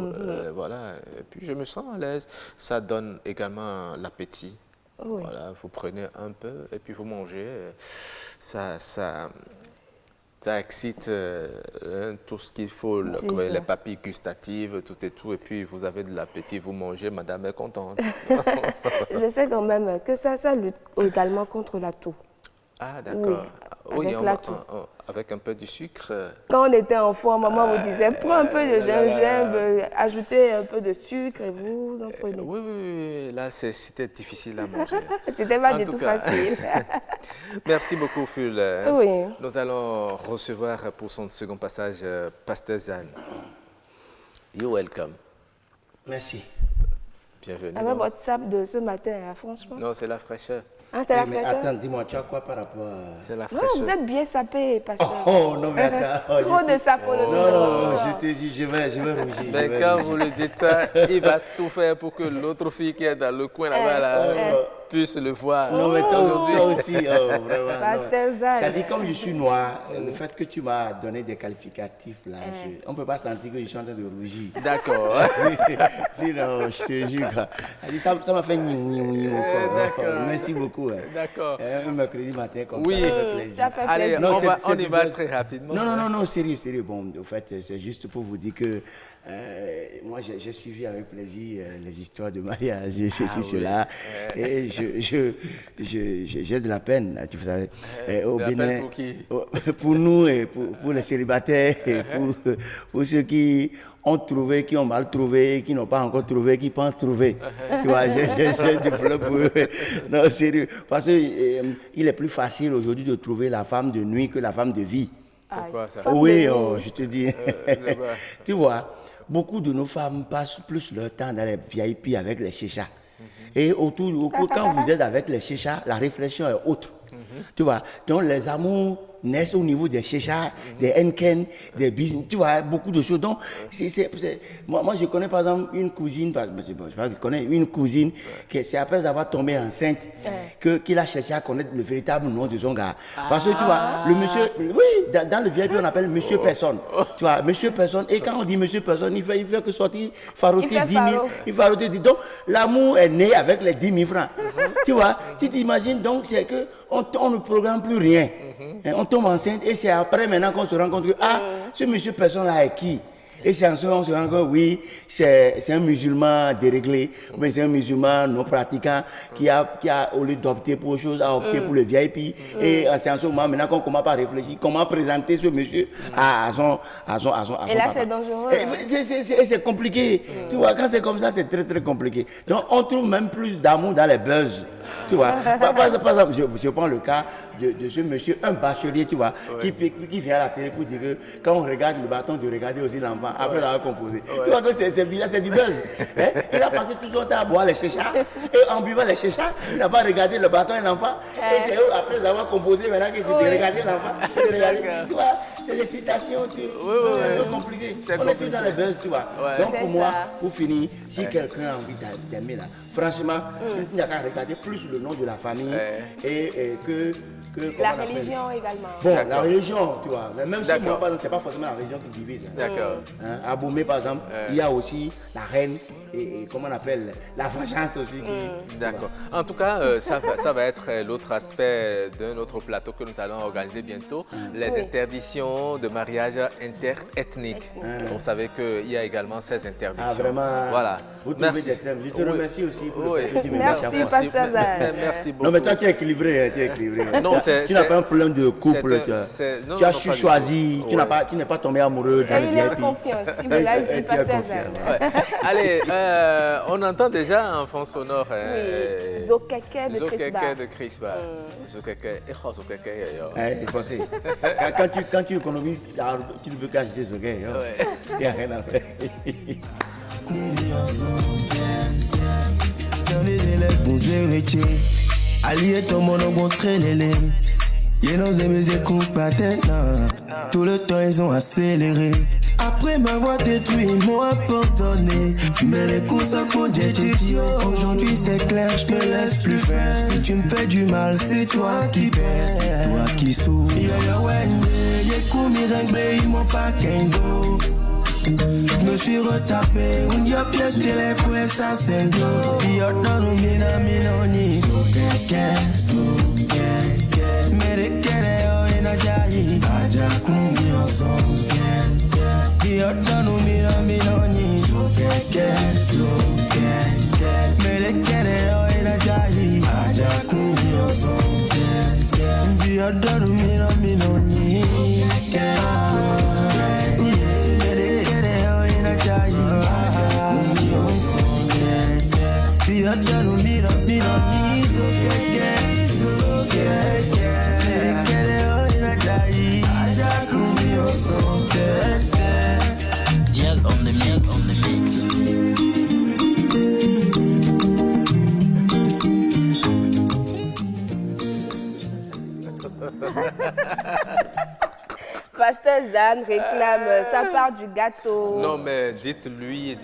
Voilà. Et puis, je me sens à l'aise. Ça donne également l'appétit. Voilà, vous prenez un peu et puis vous mangez. Ça excite tout ce qu'il faut, les papilles gustatives, tout et tout. Et puis, vous avez de l'appétit, vous mangez, madame est contente. Je sais quand même que ça lutte également contre la toux. Ah, d'accord. Oui, avec un peu de sucre. Quand on était enfant, maman vous disait, prends un peu de gingembre, ajoutez un peu de sucre et vous en prenez. Oui, là, c'était difficile à manger. C'était pas du tout facile. Merci beaucoup, Ful. Oui. Nous allons recevoir pour son second passage Pasteur Zan. You're welcome. Merci. Bienvenue. Avec votre sable de ce matin, franchement. Non, c'est la fraîcheur. Ah, c'est la mais fraîcheur. attends, dis-moi, tu as quoi par rapport à... C'est la Non, fraîcheur. vous êtes bien sapé, pasteur. Oh, non, mais attends. Oh, Trop je de suis- sapologie. Non, je te dis, je vais rougir. je Mais vais quand rougir. vous le dites ça, il va tout faire pour que l'autre fille qui est dans le coin là-bas là, puisse le voir. Non, mais toi aussi, vraiment. Pasteur Zal. Ça dit, comme je suis noir, le fait que tu m'as donné des qualificatifs là, on ne peut pas sentir que je suis en train de rougir. D'accord. Sinon, je te jure, quoi. Elle dit, ça m'a fait ni d'accord. Merci beaucoup. Hein. D'accord. Un mercredi matin comme Oui. ça, ça fait plaisir. Ça fait Allez, plaisir. Non, on y du va buzz. très rapidement. Non, sérieux. Bon, au fait, c'est juste pour vous dire que moi, j'ai suivi avec plaisir les histoires de mariage, cela. Et j'ai de la peine, tu sais, au De la peine Bénin. pour qui? Pour nous et pour les célibataires, et pour ceux qui ont trouvé, qui ont mal trouvé, qui n'ont pas encore trouvé, qui pensent trouver. Tu vois, j'ai du problème pour eux. Non, sérieux. Parce qu'il est plus facile aujourd'hui de trouver la femme de nuit que la femme de vie. C'est quoi ça? Oui, je te dis. c'est quoi? Tu vois, beaucoup de nos femmes passent plus leur temps dans les VIP avec les chichas. Et quand vous êtes avec les chichas, la réflexion est autre. Tu vois, donc les amours naissent au niveau des chichas, des Henken, des business, tu vois, beaucoup de choses. Donc, moi, je connais par exemple une cousine, je connais une cousine, qui c'est après avoir tombé enceinte qu'il a cherché à connaître le véritable nom de son gars. Parce que tu vois, le monsieur, oui, dans le VIP, on appelle monsieur personne. Tu vois, monsieur personne, et quand on dit monsieur personne, il fait que sortir, faroter 10 000, il faroter 10 000. Donc, l'amour est né avec les 10 000 francs. Tu vois, tu t'imagines, donc c'est que on ne programme plus rien. On tombe enceinte et c'est après maintenant qu'on se rend compte que ce monsieur personne-là est qui? Et c'est en ce moment qu'on se rend compte, oui, c'est un musulman déréglé, mais c'est un musulman non pratiquant qui a au lieu d'opter pour autre chose, a opté pour le VIP. Et c'est en ce moment maintenant qu'on commence à réfléchir comment présenter ce monsieur à son Et là, papa. c'est dangereux. C'est compliqué. Tu vois, quand c'est comme ça, c'est très très compliqué. Donc on trouve même plus d'amour dans les buzz. Tu vois, par exemple, je prends le cas de ce monsieur, un bachelier, tu vois, qui vient à la télé pour dire que quand on regarde le bâton, de regarder aussi l'enfant après l'avoir composé. Tu vois que c'est bizarre, c'est du buzz. Hein? Il a passé tout son temps à boire les chichas et en buvant les chichas, il n'a pas regardé le bâton et l'enfant. Et c'est eux, après avoir composé, maintenant qu'il de regarder l'enfant. Tu vois, c'est des citations, c'est un peu compliqué. On est tous dans les buzz, tu vois. Donc pour moi, pour finir, si quelqu'un a envie d'aimer là, franchement, il n'a qu'à regarder plus le nom de la famille et que la religion également. Bon, la religion, tu vois. Mais même si moi, par exemple, c'est pas forcément la religion qui divise. D'accord. À Boumé, par exemple, il y a aussi la reine et comment on appelle, la vengeance aussi. D'accord. En tout cas, ça va être l'autre aspect d'un autre plateau que nous allons organiser bientôt, les interdictions de mariage interethnique. Vous savez qu'il y a également ces interdictions. Ah, vraiment. Voilà. Vous trouvez des thèmes. Je te remercie aussi pour le fait que tu me Merci, Pasteur Zal. Merci beaucoup. Non, mais toi, tu es équilibré. Tu es équilibré. Non, tu n'as pas un problème de couple. Tu as su choisir. Tu n'es pas tombé amoureux dans le Il est en VIP. confiance. Il me l'a dit, Pasteur Zal. Allez, on entend déjà en fond sonore. Zokeke de Crisba. Zokeke de Crisba. Zokeke. Il faut essayer. Quand tu économises, tu ne peux qu'acheter Zokeke. Il n'y a rien à faire. Tout le temps ils ont accéléré. Après m'avoir détruit, ils m'ont abandonné. Mais les coups sont pour aujourd'hui c'est clair, je me laisse plus faire. Si tu me fais du mal, c'est toi qui perds, c'est toi qui souffres. Ils m'ont pas kendo. Je me suis retapé, un dia pièce télé pour essentiel. Yo donne mina minoni. Mere kere o ina jai. Aja kumi ensemble. Yo donne mina minoni. Mere kere o ina jai. Aja kumi ensemble. Yo donne mina minoni. Diaz on the mix. Pasteur Zan réclame sa part du gâteau. Non, mais dites-lui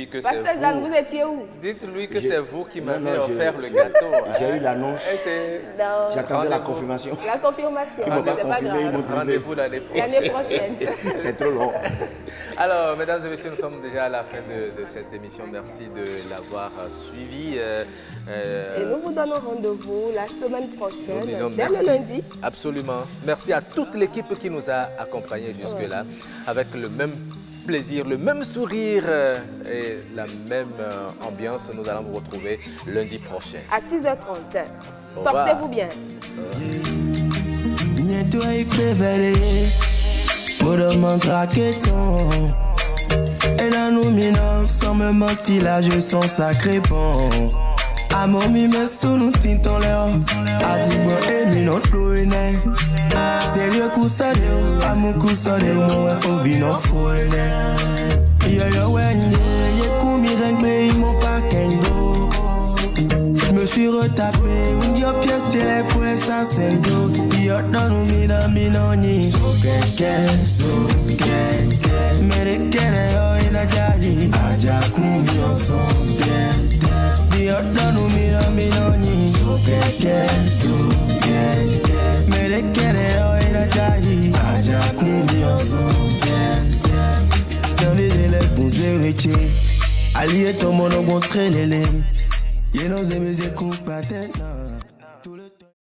que c'est vous. Pasteur Zan, vous étiez où? Dites-lui que c'est vous qui m'avez offert le gâteau. J'ai eu l'annonce. J'attendais la confirmation. La confirmation. Ils ne m'ont pas confirmé, ils m'ont Rendez-vous l'année prochaine. L'année prochaine. C'est trop long. Alors, mesdames et messieurs, nous sommes déjà à la fin de cette émission. Merci de l'avoir suivi. Et nous vous donnons rendez-vous la semaine prochaine, Nous disons dès merci. le lundi. Absolument. Merci à toute l'équipe qui nous a accompagnés jusque-là, avec le même plaisir, le même sourire et la même ambiance. Nous allons vous retrouver lundi prochain. À 6h30. Au revoir. Portez-vous bien. Bientôt il prévalait, pour demain craquer ton. Et là nous minons, sans me mentir là je sens sacré bon. A mon mi me sous nous tintons l'air. A dit bon et mi non douine. Sérieux coup ça de, a mon coup ça de moi au binon fouine. Yo yo wenye, yé kou mi rengle ils m'ont pas kengo. Je me suis retapé, un dieu pièce télé pour les sensendo. Yo dans nous minoni. So keke, mere kere yo ina jali. Aja kumi ensemble. Yo dans nous minoni. So keke, mere kere yo ina jali. Aja kumi ensemble. Dans les délais pour zérecher. Allié ton monogon très lélé. Ye nos amis écoute pas tête.